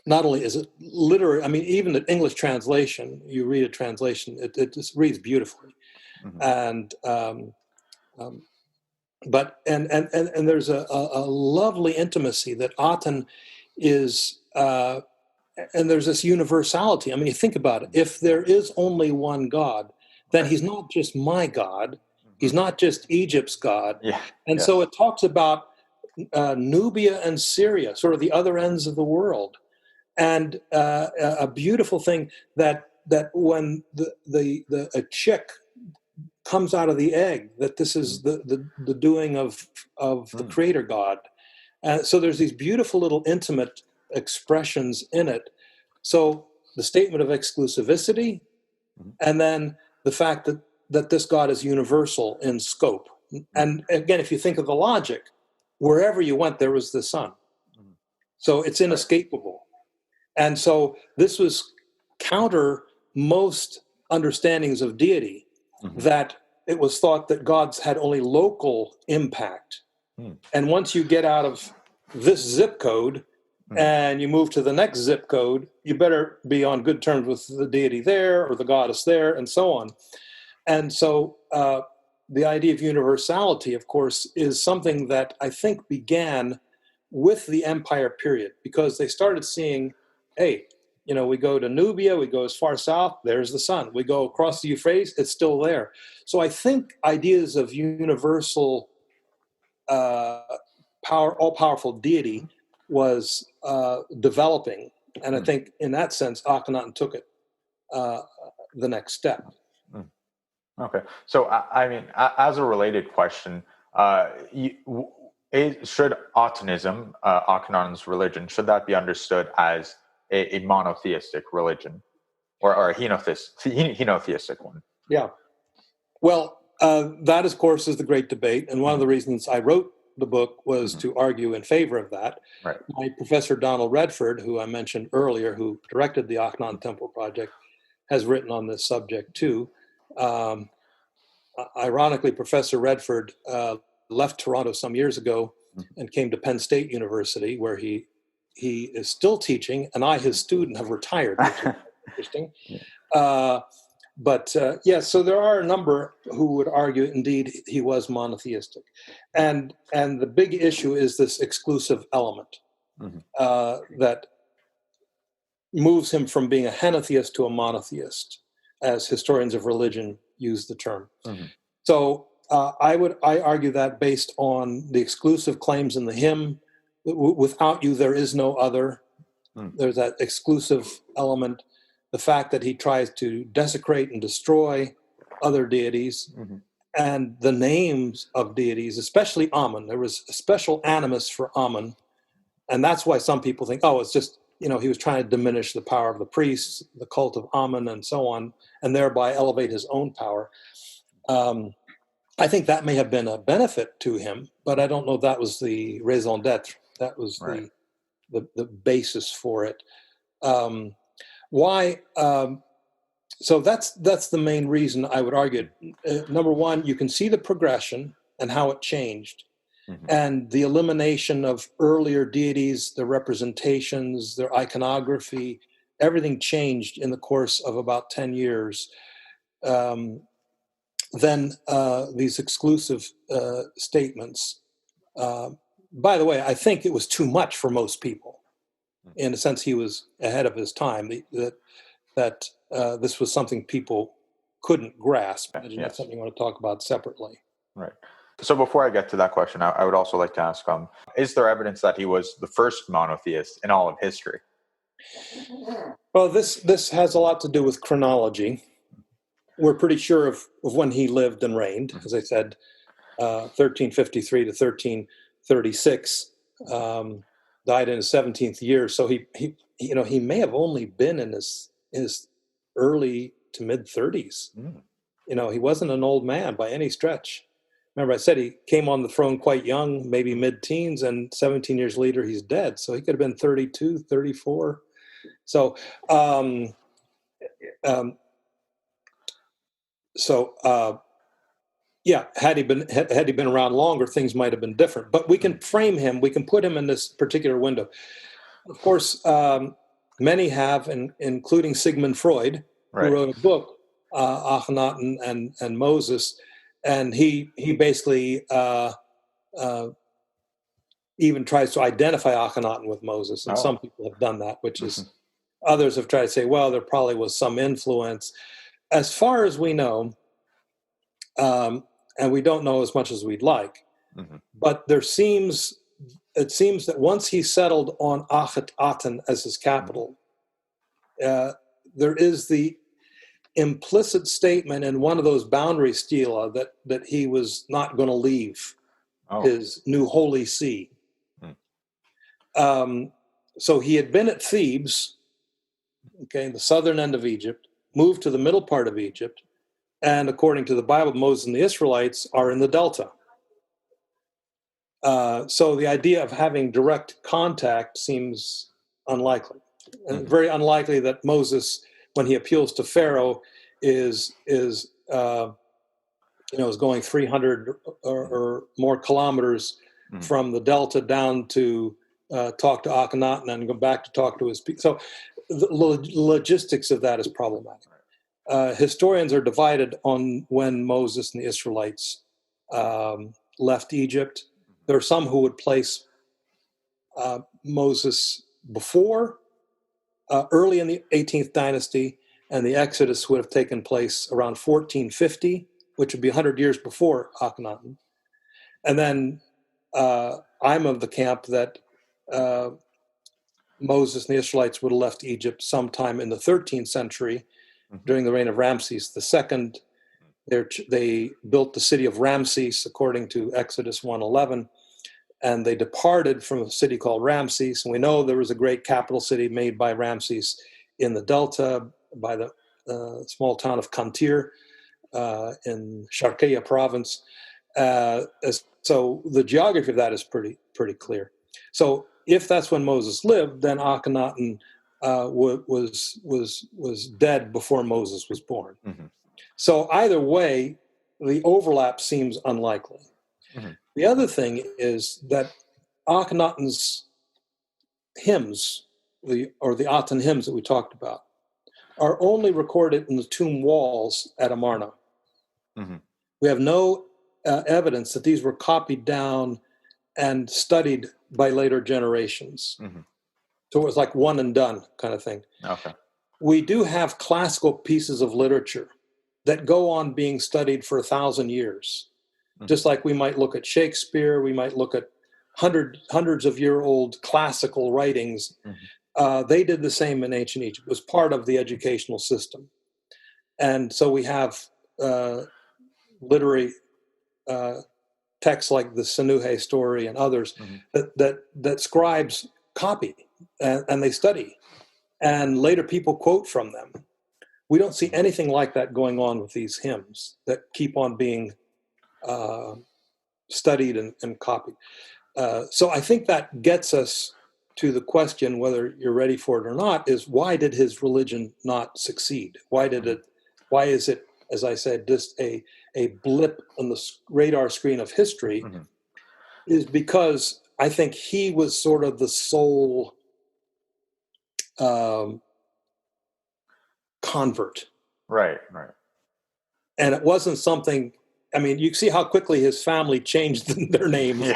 not only is it literary. I mean, even the English translation, you read a translation, it just reads beautifully, and. But there's a lovely intimacy that Aten is, and there's this universality. I mean, you think about it. If there is only one God, then he's not just my God. He's not just Egypt's God. Yeah. And Yes. so it talks about Nubia and Syria, sort of the other ends of the world. And a beautiful thing that when a chick comes out of the egg, that this is the doing of the Creator God. So there's these beautiful little intimate expressions in it. So the statement of exclusivity, and then the fact that this God is universal in scope. And again, if you think of the logic, wherever you went, there was the sun. So it's inescapable. And so this was counter most understandings of deity, that it was thought that gods had only local impact. And once you get out of this zip code and you move to the next zip code, you better be on good terms with the deity there or the goddess there, and so on. And so the idea of universality, of course, is something that I think began with the empire period, because they started seeing, hey, we go to Nubia, we go as far south, there's the sun. We go across the Euphrates, it's still there. So I think ideas of universal, all-powerful deity was developing. And I think in that sense, Akhenaten took it the next step. Okay. So, I mean, as a related question, should Atenism, Akhenaten's religion, should that be understood as a monotheistic religion, or a henotheistic one? Yeah. Well, that, of course, is the great debate. And one of the reasons I wrote the book was to argue in favor of that. Right. My professor, Donald Redford, who I mentioned earlier, who directed the Akhenaten Temple Project, has written on this subject too. Ironically, Professor Redford left Toronto some years ago and came to Penn State University, where he is still teaching, and I, his student, have retired, which is interesting. So there are a number who would argue, indeed, he was monotheistic. And the big issue is this exclusive element that moves him from being a henotheist to a monotheist, as historians of religion use the term. So I argue that based on the exclusive claims in the hymn, without you there is no other. There's that exclusive element. The fact that he tries to desecrate and destroy other deities, and the names of deities, especially Amun. There was a special animus for Amun, and that's why some people think, it's just, he was trying to diminish the power of the priests, the cult of Amun, and so on, and thereby elevate his own power. I think that may have been a benefit to him, but I don't know if that was the raison d'etre. That was the basis for it. Why? So that's the main reason I would argue. Number one, you can see the progression and how it changed, and the elimination of earlier deities, their representations, their iconography, everything changed in the course of about 10 years. Then these exclusive statements. By the way, I think it was too much for most people. In a sense, he was ahead of his time. That this was something people couldn't grasp. And that's something I want to talk about separately. Right. So before I get to that question, I would also like to ask, is there evidence that he was the first monotheist in all of history? Well, this has a lot to do with chronology. We're pretty sure of when he lived and reigned. As I said, 1353 to 1336. Died in his 17th year. So he may have only been in his early to mid 30s. He wasn't an old man by any stretch. Remember, I said he came on the throne quite young, maybe mid-teens, and 17 years later he's dead. So he could have been 32, 34. So, had he been around longer, things might have been different. But we can frame him, we can put him in this particular window. Of course, many have, including Sigmund Freud, who wrote a book, Akhenaten and Moses, and he basically even tries to identify Akhenaten with Moses, and some people have done that, which is others have tried to say, well, there probably was some influence. As far as we know, and we don't know as much as we'd like, but it seems that once he settled on Aten as his capital, there is the implicit statement in one of those boundary stela that he was not going to leave his new holy see. So he had been at Thebes, in the southern end of Egypt, moved to the middle part of Egypt, and according to the Bible, Moses and the Israelites are in the Delta. So the idea of having direct contact seems unlikely, and very unlikely that Moses, when he appeals to Pharaoh, is going 300 or more kilometers from the Delta down to talk to Akhenaten and go back to talk to his people. So the logistics of that is problematic. Historians are divided on when Moses and the Israelites left Egypt. There are some who would place Moses before, early in the 18th dynasty, and the Exodus would have taken place around 1450, which would be 100 years before Akhenaten. And then I'm of the camp that Moses and the Israelites would have left Egypt sometime in the 13th century during the reign of Ramses II. They built the city of Ramses according to Exodus 1:11, and they departed from a city called Ramses. And we know there was a great capital city made by Ramses in the Delta by the small town of Kantir in Sharqiya province. So the geography of that is pretty clear. So if that's when Moses lived, then Akhenaten was dead before Moses was born. So either way, the overlap seems unlikely. The other thing is that Akhenaten's hymns, or the Aten hymns that we talked about, are only recorded in the tomb walls at Amarna. We have no evidence that these were copied down and studied by later generations. So it was like one and done kind of thing. We do have classical pieces of literature that go on being studied for 1,000 years. Just like we might look at Shakespeare, we might look at hundreds of year old classical writings. They did the same in ancient Egypt. It was part of the educational system. And so we have literary texts like the Sinuhe story and others that scribes copy and they study. And later people quote from them. We don't see anything like that going on with these hymns that keep on being studied and copied. So I think that gets us to the question, whether you're ready for it or not, is why did his religion not succeed? Why is it, as I said, just a blip on the radar screen of history? Is because I think he was sort of the sole convert. Right. And it wasn't something, I mean, you see how quickly his family changed their names.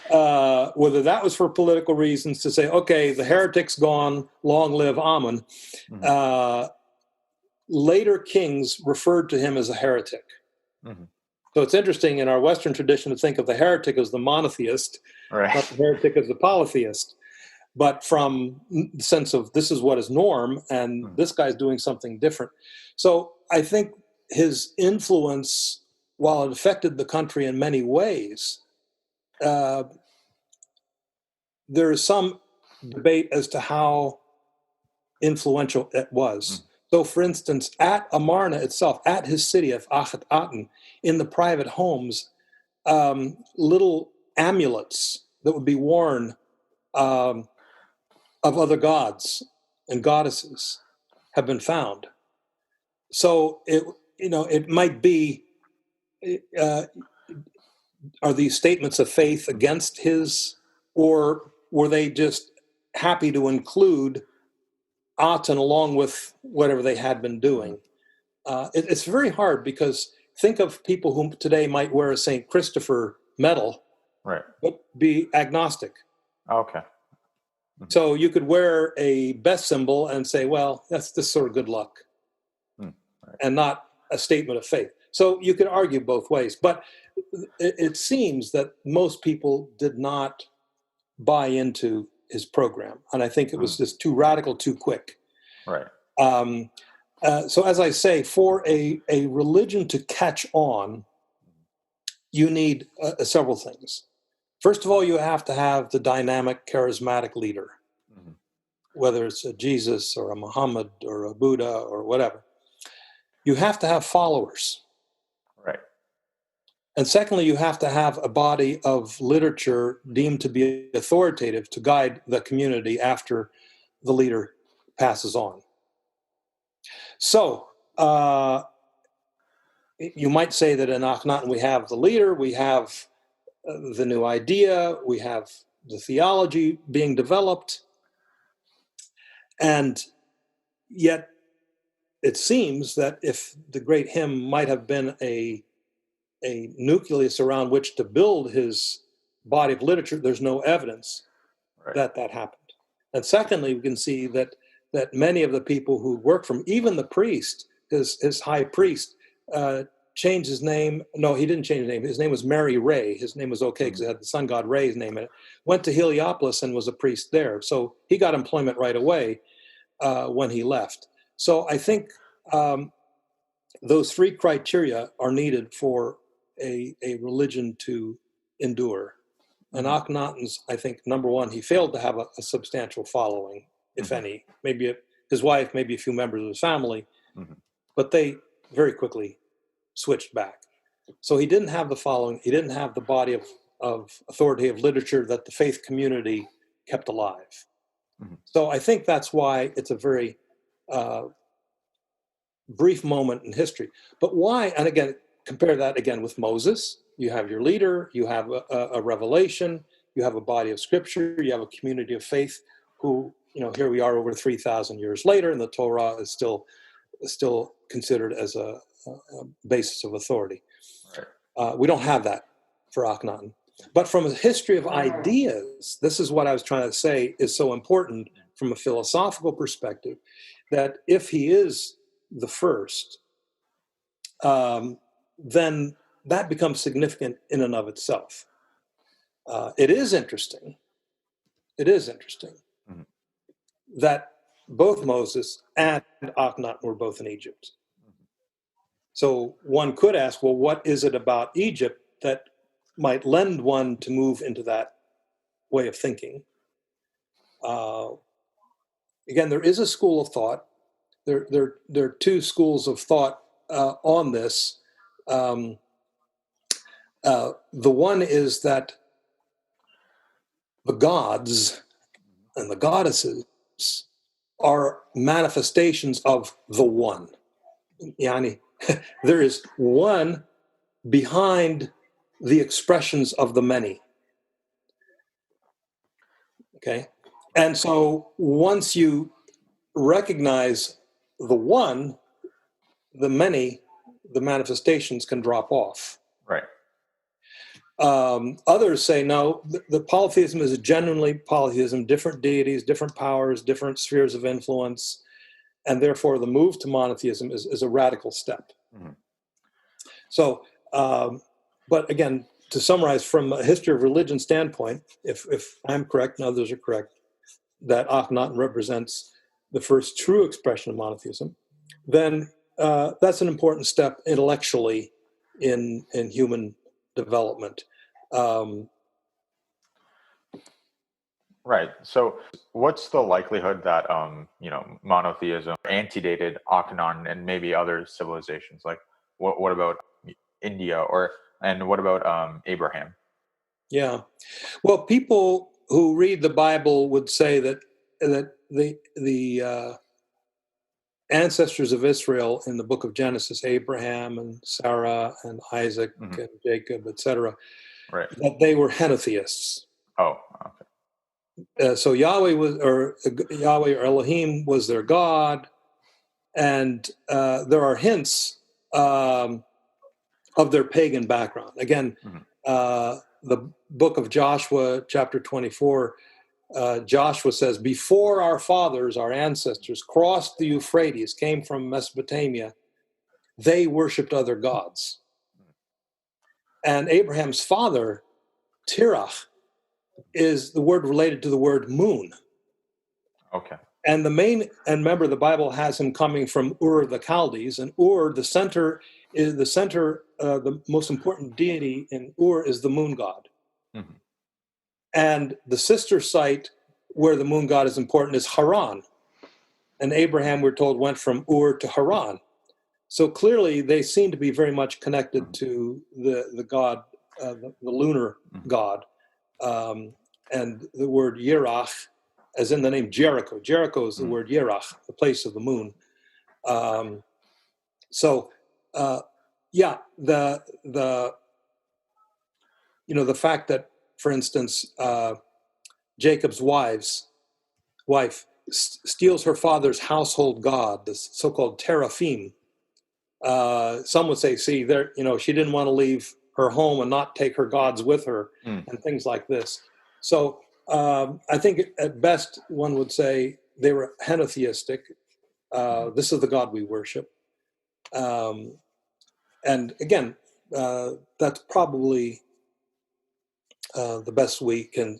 Whether that was for political reasons to say, okay, the heretic's gone, long live Amun. Later kings referred to him as a heretic. So it's interesting in our Western tradition to think of the heretic as the monotheist, not the heretic as the polytheist. But from the sense of this is what is norm, and this guy's doing something different. So I think his influence, while it affected the country in many ways, there is some debate as to how influential it was. So, for instance, at Amarna itself, at his city of Aten, in the private homes, little amulets that would be worn of other gods and goddesses have been found. So it might be, are these statements of faith against his, or were they just happy to include Aten along with whatever they had been doing? It's very hard, because think of people who today might wear a St. Christopher medal. Right. but be agnostic. Okay. So you could wear a best symbol and say, well, that's just sort of good luck, Right. and not a statement of faith. So you could argue both ways. But it seems that most people did not buy into his program. And I think it was just too radical, too quick. Right. So as I say, for a religion to catch on, you need several things. First of all, you have to have the dynamic, charismatic leader, whether it's a Jesus or a Muhammad or a Buddha or whatever. You have to have followers. Right. And secondly, you have to have a body of literature deemed to be authoritative to guide the community after the leader passes on. So you might say that in Akhenaten we have the leader, we have the new idea, we have the theology being developed, and yet it seems that if the great hymn might have been a nucleus around which to build his body of literature, there's no evidence that happened. And secondly, we can see that many of the people who work from, even the priest, his high priest, changed his name. No, he didn't change his name. His name was Mary Ray. His name was okay because it had the sun god Ray's name in it. Went to Heliopolis and was a priest there. So he got employment right away when he left. So I think those three criteria are needed for a religion to endure. And Akhenaten's, I think, number one, he failed to have a substantial following, if any. Maybe his wife, maybe a few members of his family, but they very quickly switched back. So he didn't have the following. He didn't have the body of authoritative literature that the faith community kept alive. So I think that's why it's a very brief moment in history. But why? And again, compare that again with Moses. You have your leader, you have a revelation, you have a body of scripture, you have a community of faith who, here we are over 3,000 years later, and the Torah is still considered as a basis of authority. Right. We don't have that for Akhenaten. But from a history of ideas, this is what I was trying to say is so important from a philosophical perspective, that if he is the first, then that becomes significant in and of itself. It is interesting that both Moses and Akhenaten were both in Egypt. So one could ask, well, what is it about Egypt that might lend one to move into that way of thinking? Again, there is a school of thought. There are two schools of thought on this. The one is that the gods and the goddesses are manifestations of the one. Yani, there is one behind the expressions of the many. Okay? And so once you recognize the one, the many, the manifestations can drop off. Right. Others say, no, the polytheism is genuinely polytheism, different deities, different powers, different spheres of influence, and therefore the move to monotheism is a radical step. So, but again, to summarize, from a history of religion standpoint, if I'm correct and others are correct, that Akhenaten represents the first true expression of monotheism, then that's an important step intellectually in human development. Right. So what's the likelihood that, monotheism antedated Akhenaten and maybe other civilizations? Like what about India and what about Abraham? Yeah. Well, people who read the Bible would say that the ancestors of Israel in the book of Genesis, Abraham and Sarah and Isaac and Jacob, etc., right, that they were henotheists. Oh, okay. So Yahweh or Elohim was their God, and there are hints of their pagan background. Again, the book of Joshua, chapter 24, Joshua says, before our fathers, our ancestors, crossed the Euphrates, came from Mesopotamia, they worshipped other gods. And Abraham's father, Terach, is the word related to the word moon. Okay. And remember, the Bible has him coming from Ur of the Chaldees, and Ur, the most important deity in Ur is the moon god. Mm-hmm. And the sister site where the moon god is important is Haran. And Abraham, we're told, went from Ur to Haran. So clearly they seem to be very much connected to the god, the lunar god. And the word Yerach, as in the name Jericho. Jericho is the word Yerach, the place of the moon. The fact that, for instance, Jacob's wife steals her father's household god, the so-called teraphim. Some would say, see, there, she didn't want to leave her home and not take her gods with her, and things like this. So I think at best one would say they were henotheistic. This is the God we worship. And again, that's probably the best we can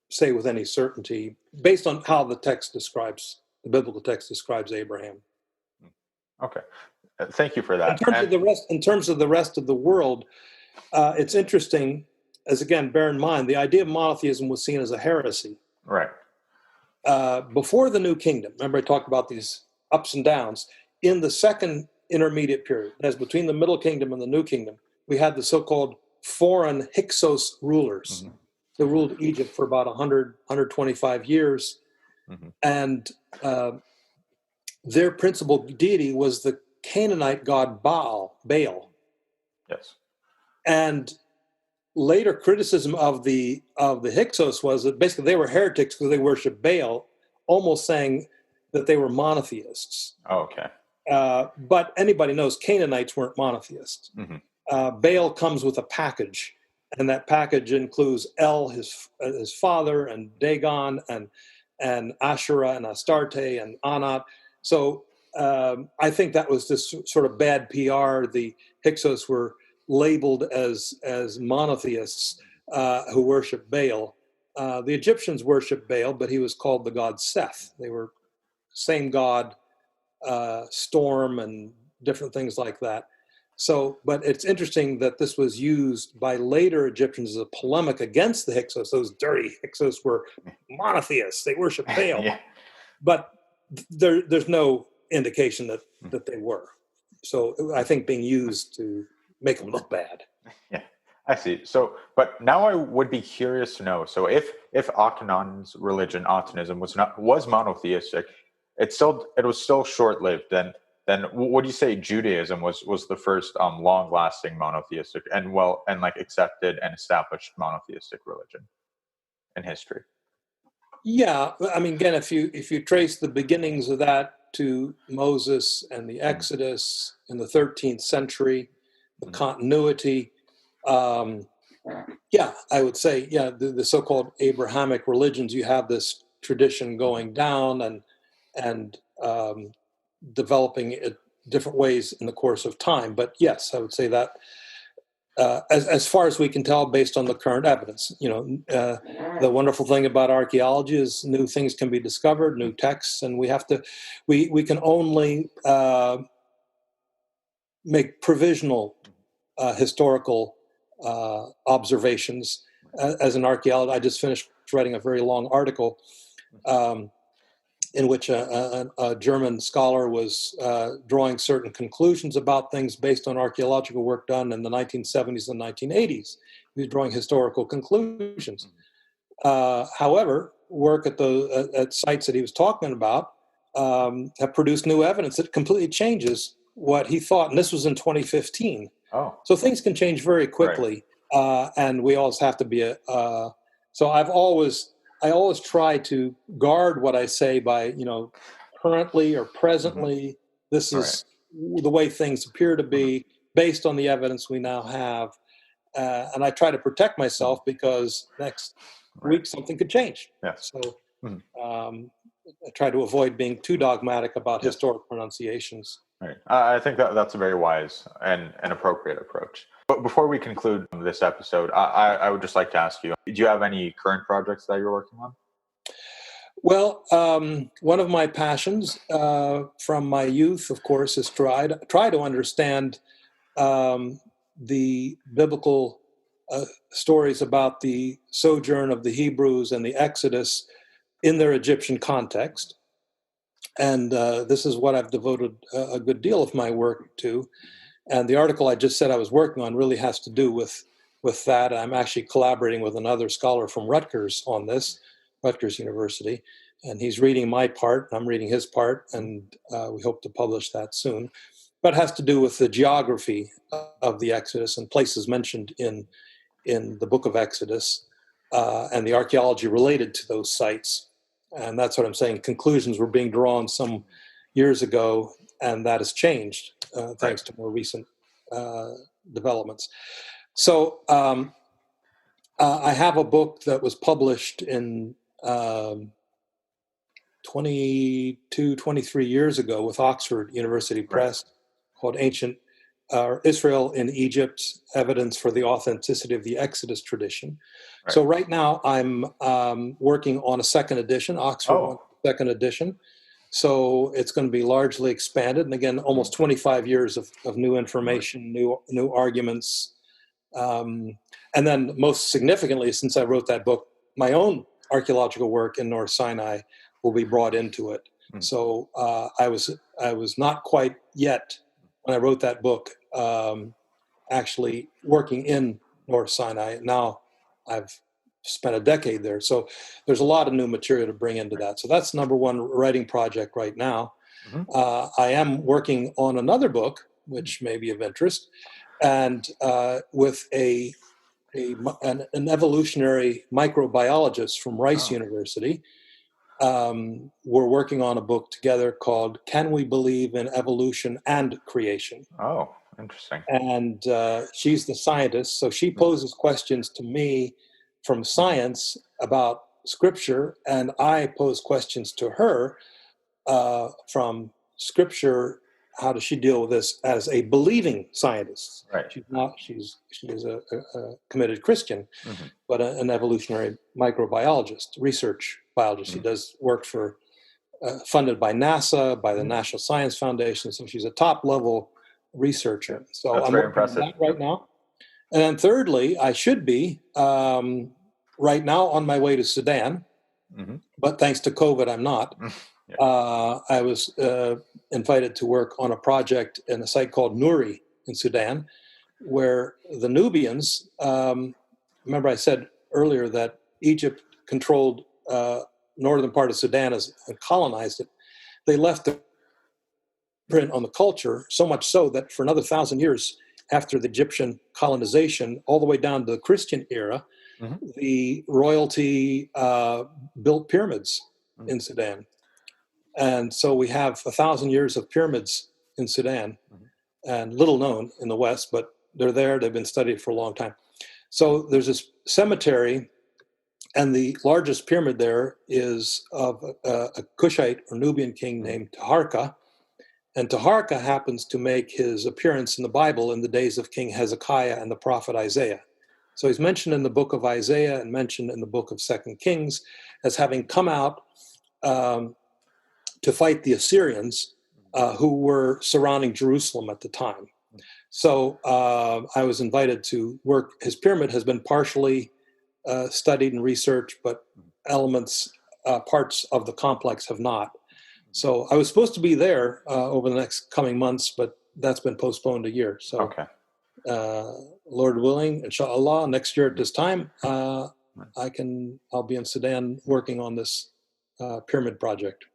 say with any certainty, based on how the biblical text describes Abraham. Okay. Thank you for that. In terms of the rest of the world, it's interesting, as again, bear in mind, the idea of monotheism was seen as a heresy. Right. Before the New Kingdom, remember I talked about these ups and downs, in the second intermediate period, as between the Middle Kingdom and the New Kingdom, we had the so-called foreign Hyksos rulers. Mm-hmm. They ruled Egypt for about 125 years. Mm-hmm. And their principal deity was the Canaanite god Baal. Yes. And later criticism of the Hyksos was that basically they were heretics because they worshiped Baal, almost saying that they were monotheists. Oh, okay. But anybody knows Canaanites weren't monotheists. Mm-hmm. Baal comes with a package, and that package includes El, his father, and Dagon, and Asherah, and Astarte, and Anat. So I think that was just sort of bad PR. The Hyksos were labeled as monotheists who worship Baal. The Egyptians worshiped Baal, but he was called the god Seth. They were same god, storm, and different things like that. So, but it's interesting that this was used by later Egyptians as a polemic against the Hyksos. Those dirty Hyksos were monotheists. They worshiped Baal. Yeah. But there's no indication that they were. So I think being used to make them look bad. Yeah, I see. So, but now I would be curious to know. So if Akhenat's religion, Atenism, was monotheistic, it was still short-lived. Then what do you say Judaism was the first long-lasting monotheistic and accepted and established monotheistic religion in history? Yeah, I mean, again, if you trace the beginnings of that to Moses and the Exodus in the 13th century, the continuity, I would say, the so-called Abrahamic religions, you have this tradition going down and developing it different ways in the course of time. But yes, I would say that as far as we can tell, based on the current evidence, the wonderful thing about archaeology is new things can be discovered, new texts, and we can only make provisional historical observations. As an archaeologist, I just finished writing a very long article in which a German scholar was drawing certain conclusions about things based on archaeological work done in the 1970s and 1980s. He was drawing historical conclusions. However, work at sites that he was talking about have produced new evidence that completely changes what he thought, and this was in 2015. Oh. So things can change very quickly, right. And we always have to be so I always try to guard what I say by, currently or presently. Mm-hmm. This is the way things appear to be based on the evidence we now have. and I try to protect myself because next week something could change. Yes. So I try to avoid being too dogmatic about historic pronunciations. Right. I think that's a very wise and appropriate approach. But before we conclude this episode, I would just like to ask you, do you have any current projects that you're working on? Well, one of my passions from my youth, of course, is try to understand the biblical stories about the sojourn of the Hebrews and the Exodus in their Egyptian context. And this is what I've devoted a good deal of my work to. And the article I just said I was working on really has to do with that. I'm actually collaborating with another scholar from Rutgers on this, Rutgers University. And he's reading my part, I'm reading his part, and we hope to publish that soon. But it has to do with the geography of the Exodus and places mentioned in the book of Exodus and the archaeology related to those sites. And that's what I'm saying. Conclusions were being drawn some years ago, and that has changed thanks to more recent developments. So I have a book that was published in 23 years ago with Oxford University Press called Ancient Israel in Egypt, Evidence for the Authenticity of the Exodus Tradition. Right. So right now I'm working on a second edition, Oxford second edition. So it's going to be largely expanded. And again, almost 25 years of new information, new arguments. And then most significantly, since I wrote that book, my own archaeological work in North Sinai will be brought into it. So I was not quite yet, when I wrote that book, actually working in North Sinai. Now I've spent a decade there. So there's a lot of new material to bring into that. So that's number one writing project right now. I am working on another book, which may be of interest, and with an evolutionary microbiologist from Rice University. We're working on a book together called Can We Believe in Evolution and Creation? Oh, interesting. And she's the scientist, so she poses questions to me from science about scripture, and I pose questions to her from scripture. How does she deal with this as a believing scientist? Right. She's not. She is a committed Christian, but an evolutionary microbiologist, research biologist. She does work for funded by NASA, by the National Science Foundation. So she's a top level researcher. So that's I'm very working on impressive that right now. And then thirdly, I should be right now on my way to Sudan, but thanks to COVID, I'm not. I was invited to work on a project in a site called Nuri in Sudan, where the Nubians, remember I said earlier that Egypt controlled northern part of Sudan and colonized it. They left the print on the culture, so much so that for another 1,000 years after the Egyptian colonization, all the way down to the Christian era, the royalty built pyramids in Sudan. And so we have 1,000 years of pyramids in Sudan, and little known in the West, but they're there. They've been studied for a long time. So there's this cemetery, and the largest pyramid there is of a Cushite or Nubian king named Taharka. And Taharka happens to make his appearance in the Bible in the days of King Hezekiah and the prophet Isaiah. So he's mentioned in the book of Isaiah and mentioned in the book of 2 Kings as having come out to fight the Assyrians who were surrounding Jerusalem at the time. So I was invited to work. His pyramid has been partially studied and researched, but parts of the complex have not. So I was supposed to be there over the next coming months, but that's been postponed a year. So Lord willing, inshallah, next year at this time, I'll be in Sudan working on this pyramid project.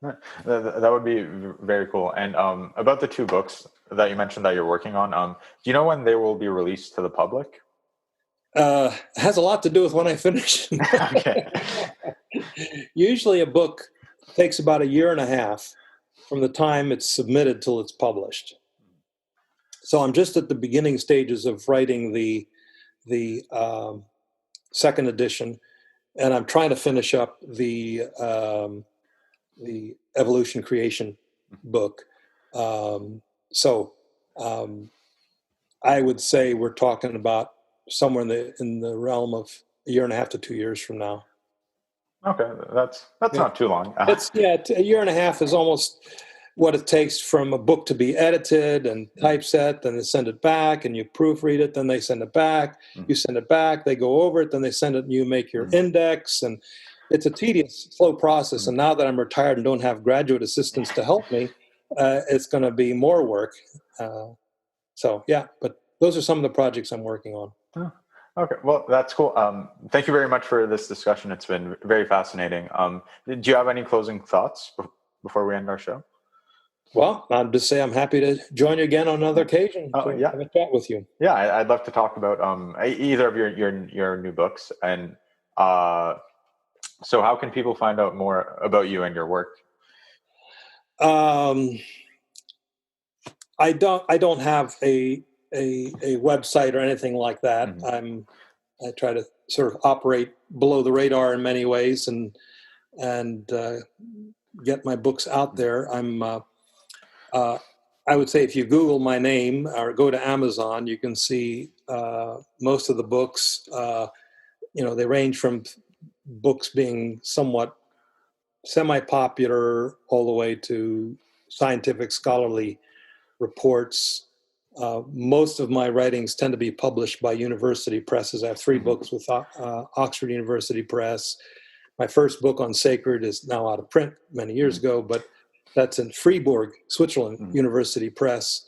That would be very cool. And about the two books that you mentioned that you're working on, do you know when they will be released to the public? It has a lot to do with when I finish. Usually a book takes about 1.5 years from the time it's submitted till it's published. So I'm just at the beginning stages of writing the the second edition, and I'm trying to finish up the evolution creation book. So I would say we're talking about somewhere in the realm of a year and a half to 2 years from now. Okay, that's not too long. A year and a half is almost what it takes from a book to be edited and typeset, then they send it back and you proofread it, then they send it back, you send it back, they go over it, then they send it and you make your index, and it's a tedious, slow process. And now that I'm retired and don't have graduate assistants to help me, it's going to be more work. But those are some of the projects I'm working on. Oh, okay, well, that's cool. Thank you very much for this discussion. It's been very fascinating. Do you have any closing thoughts before we end our show? Well, I'll just say I'm happy to join you again on another occasion to have a chat with you. Yeah, I'd love to talk about either of your new books. And so how can people find out more about you and your work? I don't have a website or anything like that. I try to sort of operate below the radar in many ways and get my books out there. I would say if you Google my name or go to Amazon, you can see most of the books. They range from books being somewhat semi-popular all the way to scientific scholarly reports. Most of my writings tend to be published by university presses. I have 3 books with Oxford University Press. My first book on sacred is now out of print many years ago, but that's in Fribourg, Switzerland, University Press.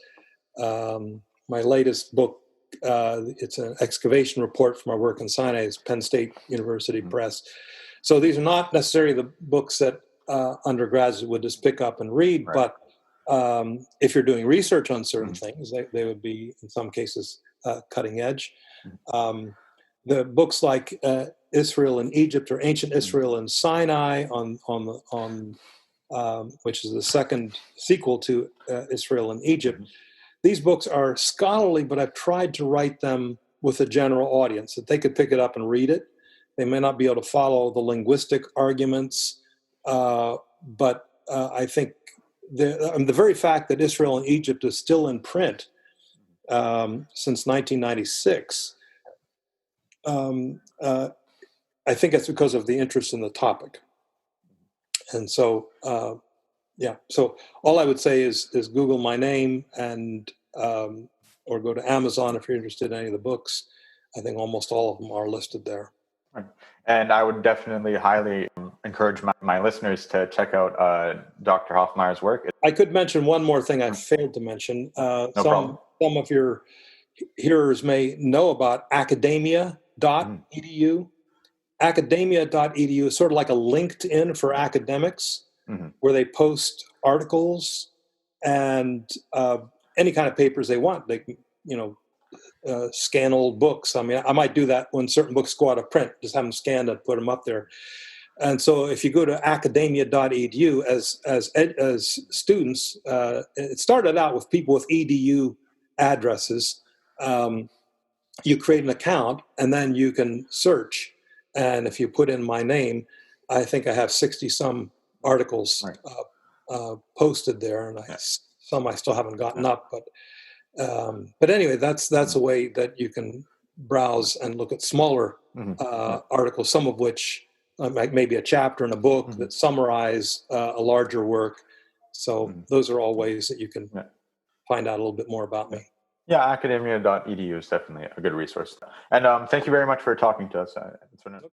My latest book, it's an excavation report from our work in Sinai, is Penn State University Press. So these are not necessarily the books that undergraduates would just pick up and read, but if you're doing research on certain things, they would be, in some cases, cutting edge. The books like Israel and Egypt, or Ancient Israel and Sinai, which is the second sequel to Israel and Egypt. These books are scholarly, but I've tried to write them with a general audience, that they could pick it up and read it. They may not be able to follow the linguistic arguments, but I think the very fact that Israel and Egypt is still in print since 1996, I think it's because of the interest in the topic. And so, so all I would say is Google my name and or go to Amazon if you're interested in any of the books. I think almost all of them are listed there. And I would definitely highly encourage my listeners to check out Dr. Hoffmeier's work. I could mention one more thing I failed to mention. No problem. Some of your hearers may know about academia.edu. Academia.edu is sort of like a LinkedIn for academics, where they post articles and any kind of papers they want. They can, scan old books. I mean, I might do that when certain books go out of print, just have them scanned and put them up there. And so if you go to academia.edu as students, it started out with people with edu addresses. You create an account and then you can search. And if you put in my name, I think I have 60 some articles posted there, and some I still haven't gotten up, but anyway, that's a way that you can browse and look at smaller articles, some of which maybe a chapter in a book that summarize a larger work. So those are all ways that you can find out a little bit more about me. Yeah, academia.edu is definitely a good resource. And thank you very much for talking to us. It's been